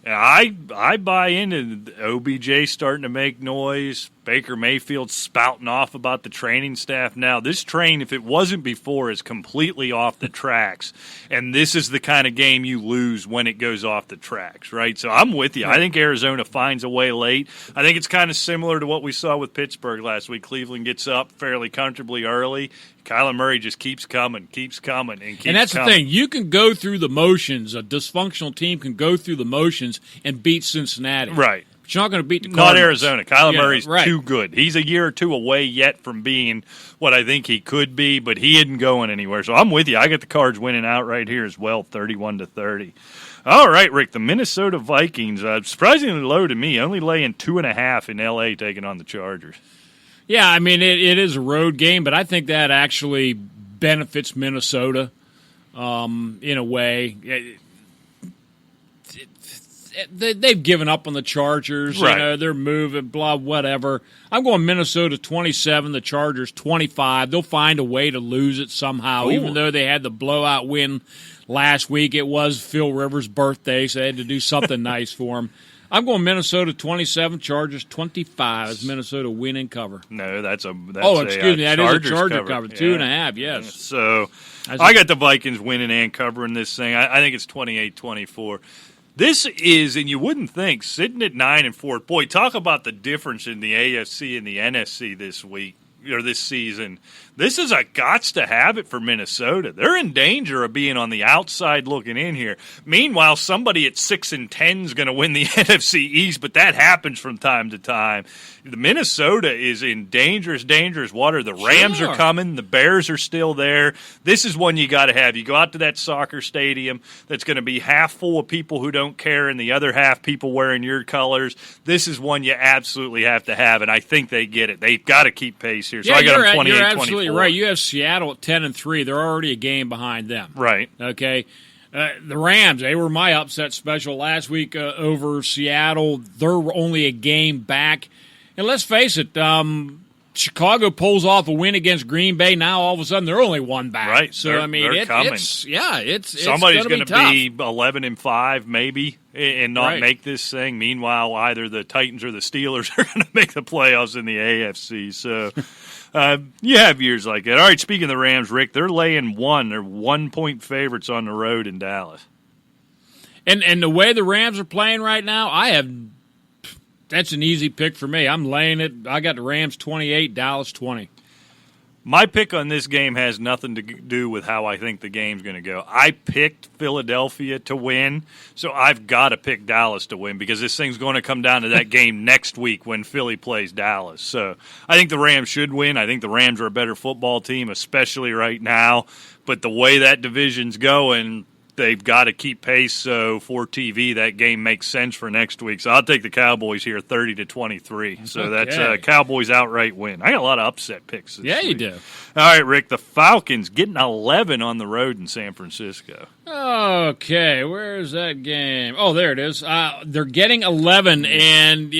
And I buy into OBJ starting to make noise. Baker Mayfield spouting off about the training staff now. This train, if it wasn't before, is completely off the tracks. And this is the kind of game you lose when it goes off the tracks, right? So I'm with you. I think Arizona finds a way late. I think it's kind of similar to what we saw with Pittsburgh last week. Cleveland gets up fairly comfortably early. Kyler Murray just keeps coming, and keeps coming.
And that's the thing. You can go through the motions. A dysfunctional team can go through the motions and beat Cincinnati.
Right.
But you're not going to beat the Cardinals.
Not Arizona. Kyler Murray's
right.
too good. He's a year or two away yet from being what I think he could be, but he isn't going anywhere. So I'm with you. I got the Cards winning out right here as well, 31-30. All right, Rick, the Minnesota Vikings, surprisingly low to me, only laying 2.5 in L.A. taking on the Chargers.
Yeah, I mean, it is a road game, but I think that actually benefits Minnesota in a way. They've given up on the Chargers.
Right.
They're moving, blah, whatever. I'm going Minnesota 27, the Chargers 25. They'll find a way to lose it somehow, even though they had the blowout win last week. It was Phil Rivers' birthday, so they had to do something nice for him. I'm going Minnesota 27, Chargers 25. Is Minnesota win and cover?
No, that's a
excuse me, that is a Charger cover.
Yeah.
2.5, yes.
So I got the Vikings winning and covering this thing. I think it's 28-24. This is, and you wouldn't think, sitting at 9-4. Boy, talk about the difference in the AFC and the NFC this week or this season. This is a gots to have it for Minnesota. They're in danger of being on the outside looking in here. Meanwhile, somebody at 6-10 is going to win the NFC East, but that happens from time to time. The Minnesota is in dangerous water. The Rams are coming. The Bears are still there. This is one you got to have. You go out to that soccer stadium that's going to be half full of people who don't care and the other half people wearing your colors. This is one you absolutely have to have, and I think they get it. They've got to keep pace here. So I got them 28-24.
You're right. You have Seattle at 10-3. They're already a game behind them.
Right.
Okay. The Rams, they were my upset special last week over Seattle. They're only a game back. And let's face it, Chicago pulls off a win against Green Bay. Now all of a sudden they're only one back.
Right.
So
they're
I mean,
coming.
it's
somebody's
going to
be 11-5 maybe and not make this thing. Meanwhile, either the Titans or the Steelers are going to make the playoffs in the AFC. So you have years like that. All right. Speaking of the Rams, Rick, they're laying 1. They're 1-point favorites on the road in Dallas.
And the way the Rams are playing right now, that's an easy pick for me. I'm laying it. I got the Rams 28, Dallas 20.
My pick on this game has nothing to do with how I think the game's going to go. I picked Philadelphia to win, so I've got to pick Dallas to win because this thing's going to come down to that game next week when Philly plays Dallas. So I think the Rams should win. I think the Rams are a better football team, especially right now. But the way that division's going, they've got to keep pace, so for TV, that game makes sense for next week. So I'll take the Cowboys here 30-23. So that's a Cowboys outright win. I got a lot of upset picks this week.
You do.
All right, Rick, the Falcons getting 11 on the road in San Francisco.
Okay, where's that game? Oh, there it is. They're getting 11, and,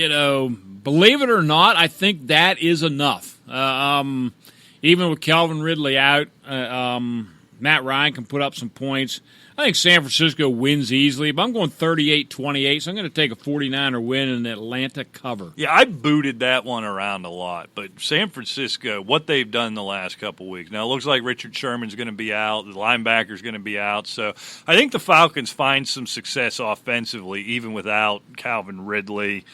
believe it or not, I think that is enough. Even with Calvin Ridley out, Matt Ryan can put up some points. I think San Francisco wins easily, but I'm going 38-28, so I'm going to take a 49er win and an Atlanta cover.
Yeah, I booted that one around a lot, but San Francisco, what they've done the last couple of weeks. Now, it looks like Richard Sherman's going to be out, the linebacker's going to be out, so I think the Falcons find some success offensively, even without Calvin Ridley.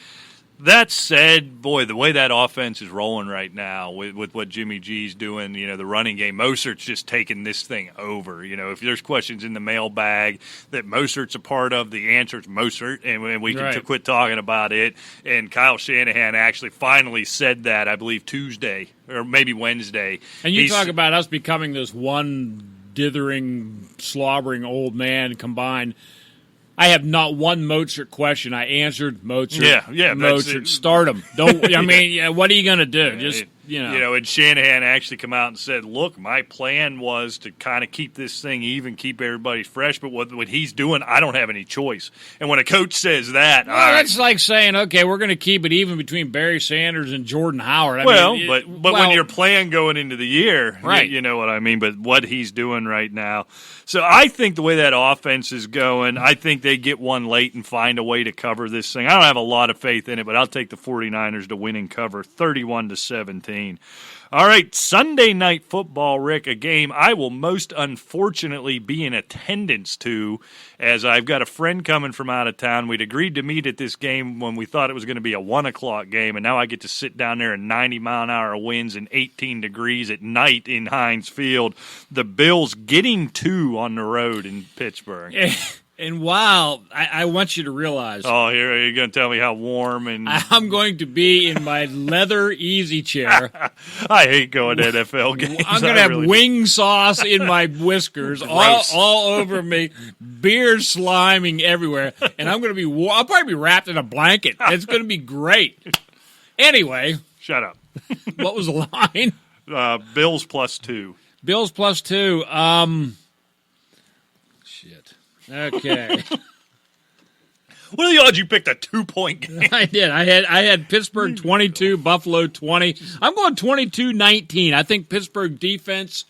That said, boy, the way that offense is rolling right now with what Jimmy G's doing, the running game, Mostert's just taking this thing over. If there's questions in the mailbag that Mostert's a part of, the answer is Mostert, and we can quit talking about it. And Kyle Shanahan actually finally said that, I believe, Tuesday or maybe Wednesday.
And you talk about us becoming this one dithering, slobbering old man combined. I have not one Mozart question. I answered Mozart.
Yeah,
Mozart. Start him. Don't. I mean, what are you going to do? Just
and Shanahan actually come out and said, "Look, my plan was to kind of keep this thing even, keep everybody fresh. But what he's doing, I don't have any choice." And when a coach says that,
that's like saying, "Okay, we're going to keep it even between Barry Sanders and Jordan Howard."
But when your plan going into the year, you know what I mean. But what he's doing right now. So I think the way that offense is going, I think they get one late and find a way to cover this thing. I don't have a lot of faith in it, but I'll take the 49ers to win and cover 31-17. All right, Sunday Night Football, Rick, a game I will most unfortunately be in attendance to, as I've got a friend coming from out of town. We'd agreed to meet at this game when we thought it was going to be a 1 o'clock game, and now I get to sit down there in 90-mile-an-hour winds and 18 degrees at night in Heinz Field. The Bills getting 2 on the road in Pittsburgh.
And wow, I want you to realize.
Oh, here are you going to tell me how warm and
I'm going to be in my leather easy chair.
I hate going to NFL games.
I'm going to have wing sauce in my whiskers all over me, beer sliming everywhere, and I'm going to be. I'll probably be wrapped in a blanket. It's going to be great. Anyway,
shut up.
What was the line?
Bills +2.
Bills +2. Okay.
What are the odds you picked a 2-point game?
I did. I had Pittsburgh 22, Buffalo 20. I'm going 22-19. I think Pittsburgh defense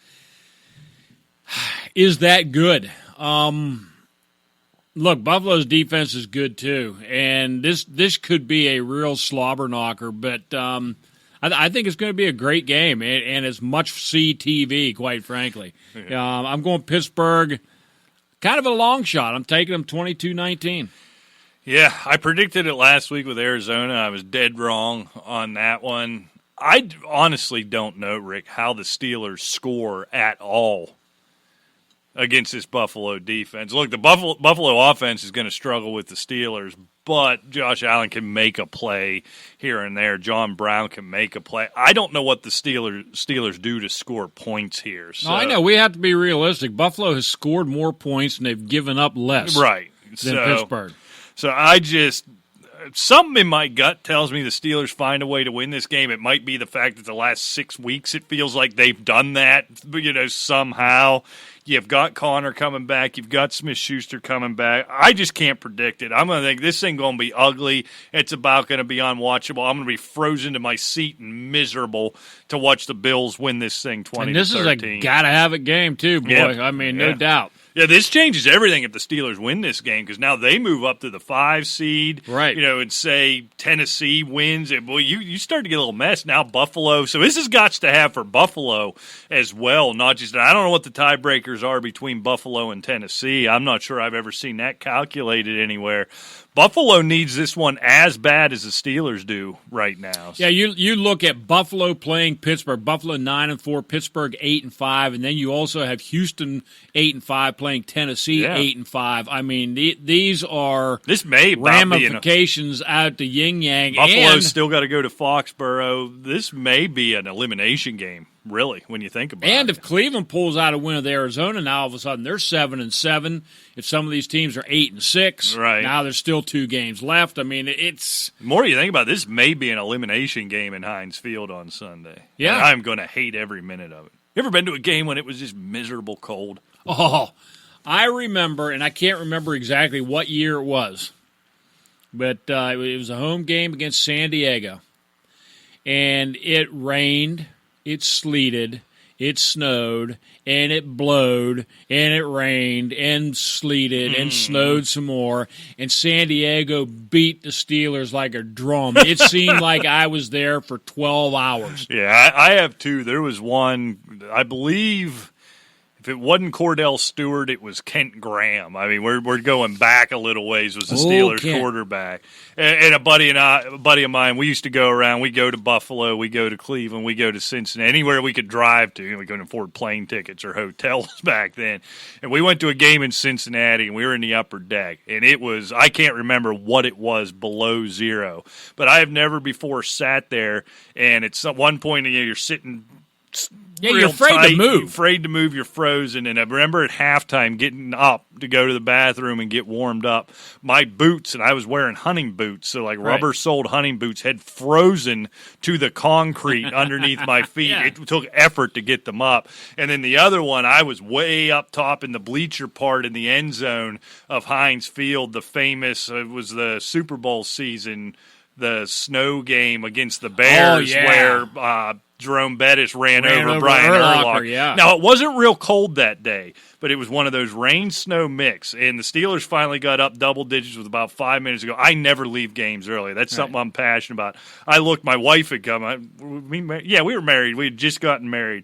is that good. Look, Buffalo's defense is good too, and this could be a real slobber knocker. But I think it's going to be a great game, and it's much-see TV, quite frankly. I'm going Pittsburgh. Kind of a long shot. I'm taking them 22-19.
Yeah, I predicted it last week with Arizona. I was dead wrong on that one. I honestly don't know, Rick, how the Steelers score at all against this Buffalo defense. Look, the Buffalo offense is going to struggle with the Steelers, but Josh Allen can make a play here and there. John Brown can make a play. I don't know what the Steelers do to score points here. So.
No, I know. We have to be realistic. Buffalo has scored more points, and they've given up less
than
Pittsburgh.
So I just something in my gut tells me the Steelers find a way to win this game. It might be the fact that the last 6 weeks it feels like they've done that, somehow. You've got Connor coming back. You've got Smith-Schuster coming back. I just can't predict it. I'm going to think this thing going to be ugly. It's about going to be unwatchable. I'm going to be frozen to my seat and miserable to watch the Bills win this thing 20-13.
And this is a gotta-have-it game, too, boy.
Yep.
I mean, no doubt.
Yeah, this changes everything if the Steelers win this game because now they move up to the 5 seed,
right?
And say Tennessee wins, and boy, you start to get a little mess now. Buffalo, so this has got to have for Buffalo as well. Not just I don't know what the tiebreakers are between Buffalo and Tennessee. I'm not sure I've ever seen that calculated anywhere. Buffalo needs this one as bad as the Steelers do right now.
Yeah, you look at Buffalo playing Pittsburgh. Buffalo 9-4, Pittsburgh 8-5, and then you also have Houston 8-5 playing Tennessee 8-5. I mean, these are ramifications out to yin yang.
Buffalo's still got to go to Foxborough. This may be an elimination game. Really, when you think about it.
And if Cleveland pulls out a win with Arizona, now all of a sudden they're 7-7. If some of these teams are 8-6,
right.
Now there's still 2 games left. I mean, it's
the more you think about it, this may be an elimination game in Heinz Field on Sunday.
Yeah,
and I'm going to hate every minute of it. You ever been to a game when it was just miserable cold?
Oh, I remember, and I can't remember exactly what year it was, but it was a home game against San Diego, and it rained. It sleeted, it snowed, and it blowed, and it rained, and sleeted, and snowed some more, and San Diego beat the Steelers like a drum. It seemed like I was there for 12 hours.
Yeah, I have too. There was one, I believe, if it wasn't Cordell Stewart, it was Kent Graham. I mean, we're going back a little ways. Was the Steelers quarterback, and a buddy of mine. We used to go around. We go to Buffalo, we go to Cleveland, we go to Cincinnati, anywhere we could drive to. We couldn't afford plane tickets or hotels back then, and we went to a game in Cincinnati, and we were in the upper deck, and it was I can't remember what it was below zero, but I have never before sat there, and at one point you're sitting.
Yeah, you're afraid to move.
Afraid to move, you're frozen. And I remember at halftime getting up to go to the bathroom and get warmed up. My boots, and I was wearing hunting boots, so like rubber-soled hunting boots, had frozen to the concrete underneath my feet. Yeah. It took effort to get them up. And then the other one, I was way up top in the bleacher part in the end zone of Heinz Field, the famous, it was the Super Bowl season, the snow game against the Bears where Jerome Bettis ran over Brian Urlacher.
Yeah.
Now, it wasn't real cold that day, but it was one of those rain-snow mix, and the Steelers finally got up double digits with about 5 minutes ago. I never leave games early. That's something I'm passionate about. I looked, my wife had come. We were married. We had just gotten married.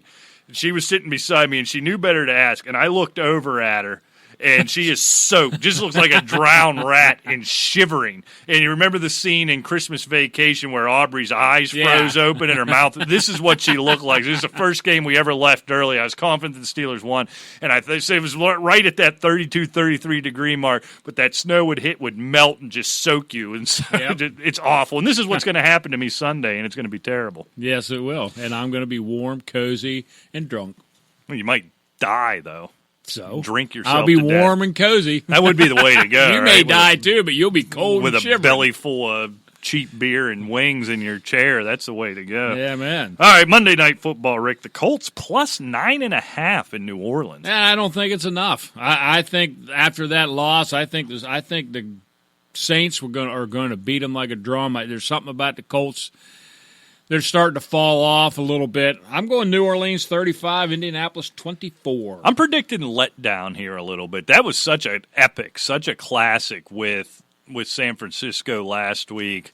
She was sitting beside me, and she knew better to ask, and I looked over at her, and she is soaked, just looks like a drowned rat and shivering. And you remember the scene in Christmas Vacation where Aubrey's eyes froze open and her mouth. This is what she looked like. This is the first game we ever left early. I was confident the Steelers won. And I think it was right at that 32, 33-degree mark, but that snow would melt and just soak you. And so it's awful. And this is what's going to happen to me Sunday, and it's going to be terrible.
Yes, it will. And I'm going to be warm, cozy, and drunk.
Well, you might die, though.
So
drink yourself.
I'll be
to
warm
death.
and cozy.
That would be the way to go.
You may die too, but you'll be cold
with
and shivering.
A belly full of cheap beer and wings in your chair. That's the way to go.
Yeah, man.
All right, Monday Night Football, Rick. The Colts plus 9.5 in New Orleans.
I don't think it's enough. I think after that loss, I think the Saints are going to beat them like a drum. There's something about the Colts. They're starting to fall off a little bit. I'm going New Orleans 35, Indianapolis 24.
I'm predicting letdown here a little bit. That was such an epic, such a classic with San Francisco last week.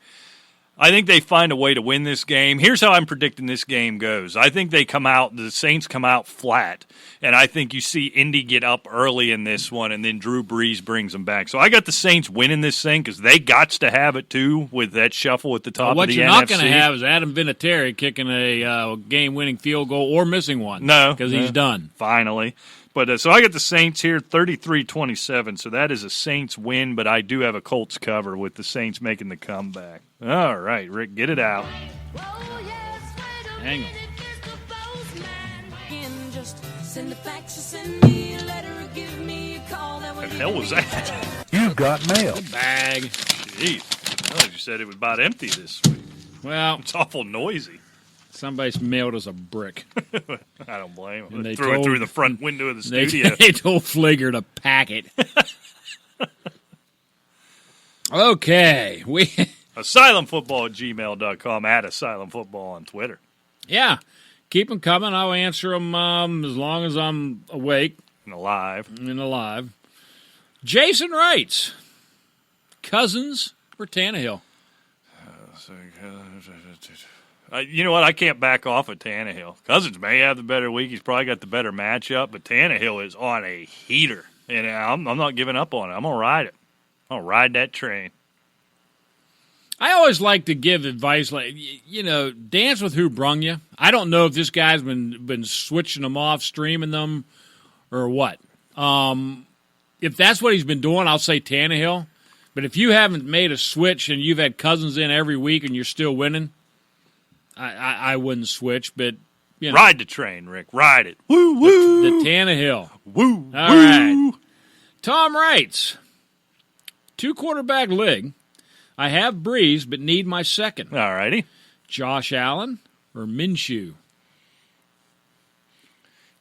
I think they find a way to win this game. Here's how I'm predicting this game goes. I think the Saints come out flat, and I think you see Indy get up early in this one, and then Drew Brees brings them back. So I got the Saints winning this thing because they got to have it, too, with that shuffle at the top of the NFC.
What you're not going to have is Adam Vinatieri kicking a game-winning field goal or missing one.
No.
Because he's done.
Finally. But so I got the Saints here, 33-27. So that is a Saints win, but I do have a Colts cover with the Saints making the comeback. All right, Rick, get it out.
Hang on.
What the hell was that?
You've got mail.
Bag.
Jeez. Oh, you said it was about empty this week.
Well,
It's awful noisy.
somebody's mailed us a brick.
I don't blame them.
And
They
they
threw it
told-
through the front window of the
They,
studio.
they told Fleeger to pack it. Okay.
AsylumFootball@gmail.com, @AsylumFootball on Twitter.
Yeah. Keep them coming. I'll answer them as long as I'm awake
And alive.
and alive. Jason writes, Cousins or Tannehill?
You know what? I can't back off of Tannehill. Cousins may have the better week. He's probably got the better matchup, but Tannehill is on a heater. And I'm not giving up on it. I'm going to ride it. I'm going to ride that train.
I always like to give advice, like, dance with who brung you. I don't know if this guy's been switching them off, streaming them, or what. If that's what he's been doing, I'll say Tannehill. But if you haven't made a switch and you've had Cousins in every week and you're still winning, I wouldn't switch. But
Ride the train, Rick. Ride it. Woo, woo.
the Tannehill.
Woo,
All
woo.
right. Tom writes, 2-quarterback league. I have Breeze, but need my second.
All righty.
Josh Allen or Minshew?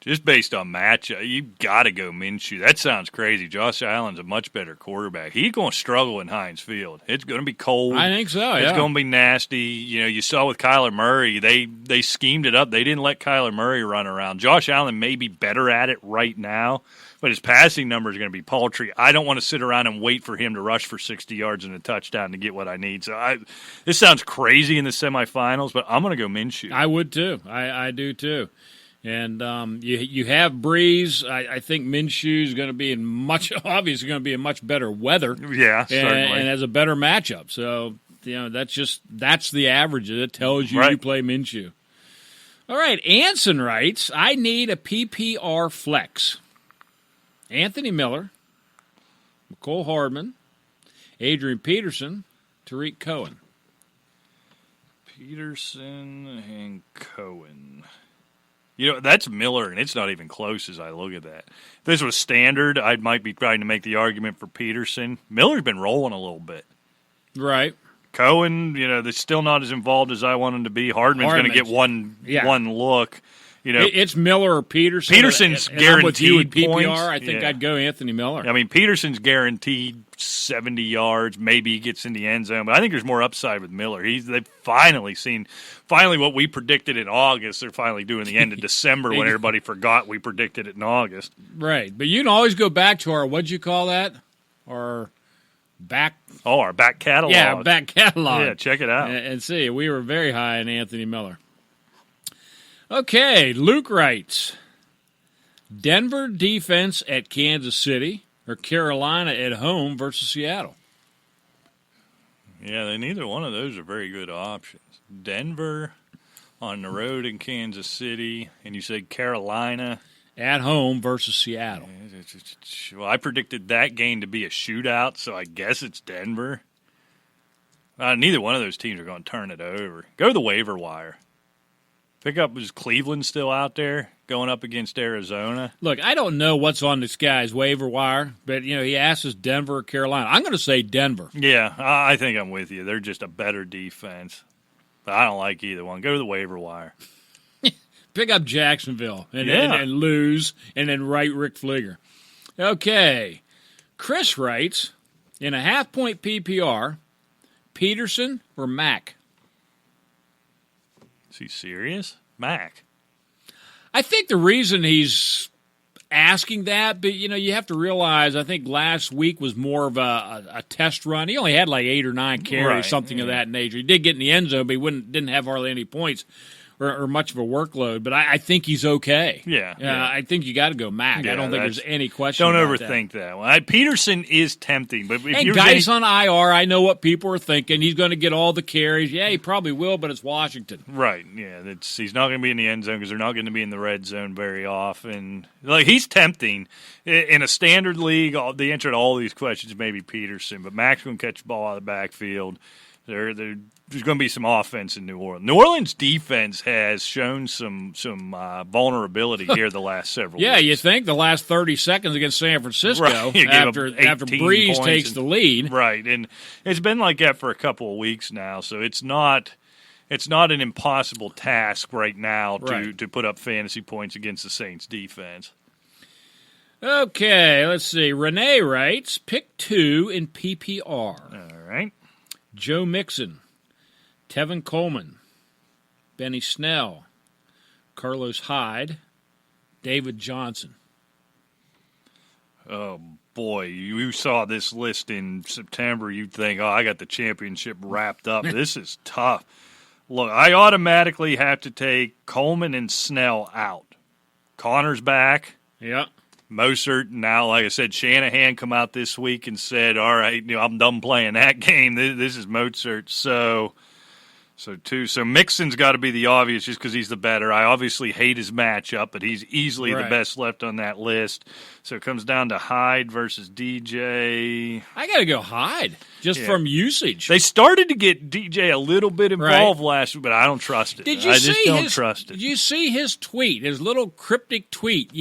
Just based on matchup, you got to go Minshew. That sounds crazy. Josh Allen's a much better quarterback. He's going to struggle in Heinz Field. It's going to be cold.
I think so,
It's
yeah.
going to be nasty. You saw with Kyler Murray, they schemed it up. They didn't let Kyler Murray run around. Josh Allen may be better at it right now, but his passing number is going to be paltry. I don't want to sit around and wait for him to rush for 60 yards and a touchdown to get what I need. So this sounds crazy in the semifinals, but I'm going to go Minshew.
I would too. I do too. And you have Breeze. I think Minshew is going to be obviously going to be in much better weather.
Yeah, certainly.
And has a better matchup. So that's the average. It tells you
Right.
you play Minshew. All right, Anson writes, I need a PPR flex. Anthony Miller, McCole Hardman, Adrian Peterson, Tariq Cohen.
Peterson and Cohen. That's Miller, and it's not even close as I look at that. If this was standard, I might be trying to make the argument for Peterson. Miller's been rolling a little bit.
Right.
Cohen, they're still not as involved as I want him to be. Hardman's going to get one look.
It's Miller or Peterson.
Peterson's
and I'm with you in
guaranteed
PPR.
points.
I think I'd go Anthony Miller.
I mean, Peterson's guaranteed 70 yards. Maybe he gets in the end zone. But I think there's more upside with Miller. They've finally seen what we predicted in August. They're finally doing the end of December when everybody forgot we predicted it in August.
Right. But you can always go back to our, what'd you call that? Our back.
Oh, our back catalog.
Yeah, our back catalog.
Yeah, check it out.
And see, we were very high on Anthony Miller. Okay, Luke writes, Denver defense at Kansas City or Carolina at home versus Seattle?
Yeah, neither one of those are very good options. Denver on the road in Kansas City, and you said Carolina.
At home versus Seattle.
Well, I predicted that game to be a shootout, so I guess it's Denver. Neither one of those teams are going to turn it over. Go to the waiver wire. Pick up, is Cleveland still out there going up against Arizona?
Look, I don't know what's on this guy's waiver wire, but, he asks us Denver or Carolina. I'm going to say Denver.
Yeah, I think I'm with you. They're just a better defense. But I don't like either one. Go to the waiver wire.
Pick up Jacksonville and lose, and then write Rick Fleeger. Okay. Chris writes, in a half-point PPR, Peterson or Mack?
Is he serious? Mac.
I think the reason he's asking that, but, you have to realize, I think last week was more of a test run. He only had like 8 or 9 carries, something of that nature. He did get in the end zone, but he didn't have hardly any points or much of a workload. But I think he's okay.
Yeah.
I think you got to go Mac.
Yeah,
I don't think there's any question
Don't
about
overthink that one. Peterson is tempting. But if
and
you're
Guice on IR, I know what people are thinking. He's going to get all the carries. Yeah, he probably will, but it's Washington.
Right, yeah. He's not going to be in the end zone because they're not going to be in the red zone very often. He's tempting. In a standard league, the answer to all these questions may be Peterson, but Mac's going to catch the ball out of the backfield. There's going to be some offense in New Orleans. New Orleans defense has shown some vulnerability here the last several weeks.
You think the last 30 seconds against San Francisco
right.
after Breeze takes the lead.
Right, and it's been like that for a couple of weeks now, so it's not an impossible task right now to put up fantasy points against the Saints defense.
Okay, let's see. Renee writes, pick 2 in PPR.
All right.
Joe Mixon, Tevin Coleman, Benny Snell, Carlos Hyde, David Johnson.
Oh, boy. You saw this list in September. You'd think, I got the championship wrapped up. This is tough. Look, I automatically have to take Coleman and Snell out. Connor's back.
Yeah.
Mostert, now, like I said, Shanahan come out this week and said, all right, I'm done playing that game. This is Mostert. So Mixon's got to be the obvious just because he's the better. I obviously hate his matchup, but he's easily the best left on that list. So it comes down to Hyde versus DJ.
I got to go Hyde from usage.
They started to get DJ a little bit involved last week, but I don't trust it. I just don't trust it.
Did you see his tweet, his little cryptic tweet,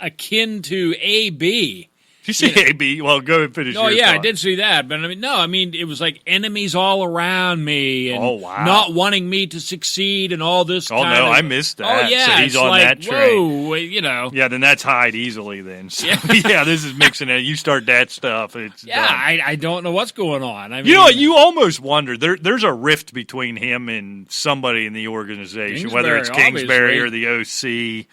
akin to AB?
Did you see AB? Well, go and finish your thought.
I did see that. But, it was like enemies all around me and not wanting me to succeed and all this
I missed that.
Oh, yeah.
So he's on that train.
Whoa,
Yeah, then that's Hyde easily then. So, this is mixing it. You start that stuff. It's done.
I don't know what's going on.
You almost wonder. There's a rift between him and somebody in the organization, whether it's Kingsbury or the OC.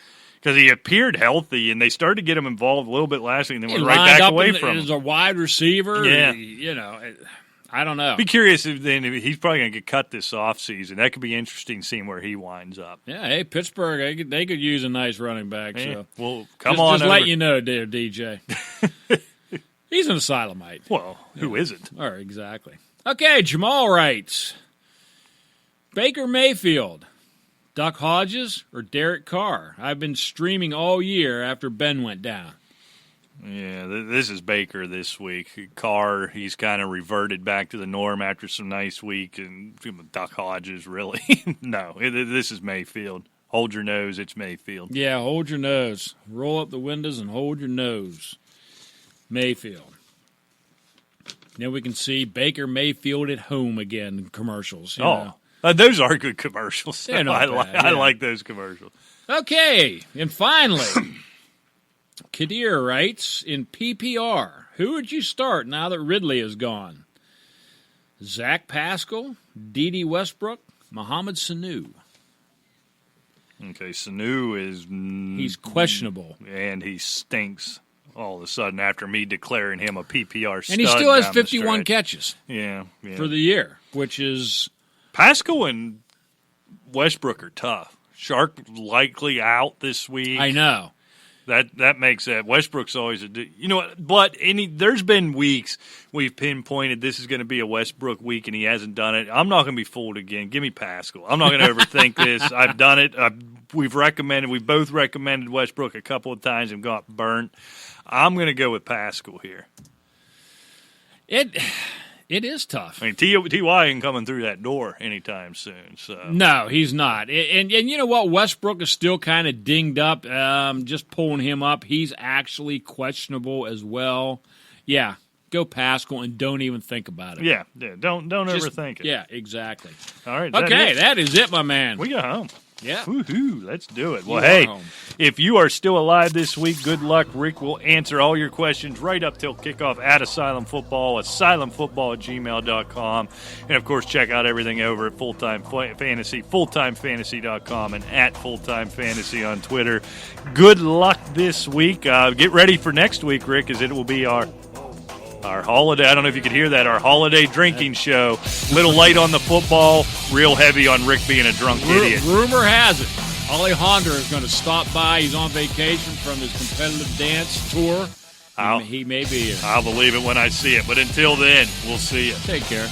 Because he appeared healthy, and they started to get him involved a little bit last week, and then went right back away from him.
As a wide receiver, I don't know.
Be curious if he's probably going to get cut this offseason. That could be interesting seeing where he winds up.
Yeah, hey, Pittsburgh, they could use a nice running back. Yeah. So.
Well, come on
Just
over.
let you know, dear DJ. He's an Asylumite.
Well, who isn't?
All right, exactly. Okay, Jamal writes, Baker Mayfield, Duck Hodges, or Derek Carr? I've been streaming all year after Ben went down.
Yeah, this is Baker this week. Carr, he's kind of reverted back to the norm after some nice week. And Duck Hodges, really? No, this is Mayfield. Hold your nose, it's Mayfield.
Yeah, hold your nose. Roll up the windows and hold your nose. Mayfield. Then we can see Baker Mayfield at home again in commercials. You know.
Those are good commercials.
They're not bad,
I like those commercials.
Okay, and finally, Kadir writes, in PPR, who would you start now that Ridley is gone? Zach Pascal, Dede Westbrook, Mohamed Sanu.
Okay, Sanu is...
He's questionable.
And he stinks all of a sudden after me declaring him a PPR stud.
And he still has 51 catches
for
the year, which is...
Pascal and Westbrook are tough. Shark likely out this week.
I know.
That makes that. Westbrook's always but there's been weeks we've pinpointed this is going to be a Westbrook week and he hasn't done it. I'm not going to be fooled again. Give me Pascal. I'm not going to overthink this. I've done it. We've both recommended Westbrook a couple of times and got burnt. I'm going to go with Pascal here.
It is tough.
I mean, T.Y. ain't coming through that door anytime soon. So
no, he's not. And you know what? Westbrook is still kind of dinged up. Just pulling him up, he's actually questionable as well. Yeah, go Pascal and don't even think about it.
Yeah. Don't overthink it.
Yeah, exactly.
All right.
Okay, that is it, my man.
We got home.
Yeah.
Woohoo, let's do it. Well, hey, if you are still alive this week, good luck. Rick will answer all your questions right up till kickoff at Asylum Football, asylumfootball@gmail.com. And, of course, check out everything over at Fulltime Fantasy, fulltimefantasy.com, and at Fulltime Fantasy on Twitter. Good luck this week. Get ready for next week, Rick, as it will be our holiday, I don't know if you could hear that, our holiday drinking show. Little light on the football, real heavy on Rick being a drunk idiot.
Rumor has it, Alejandro is going to stop by. He's on vacation from his competitive dance tour. He may be here.
I'll believe it when I see it. But until then, we'll see you.
Take care.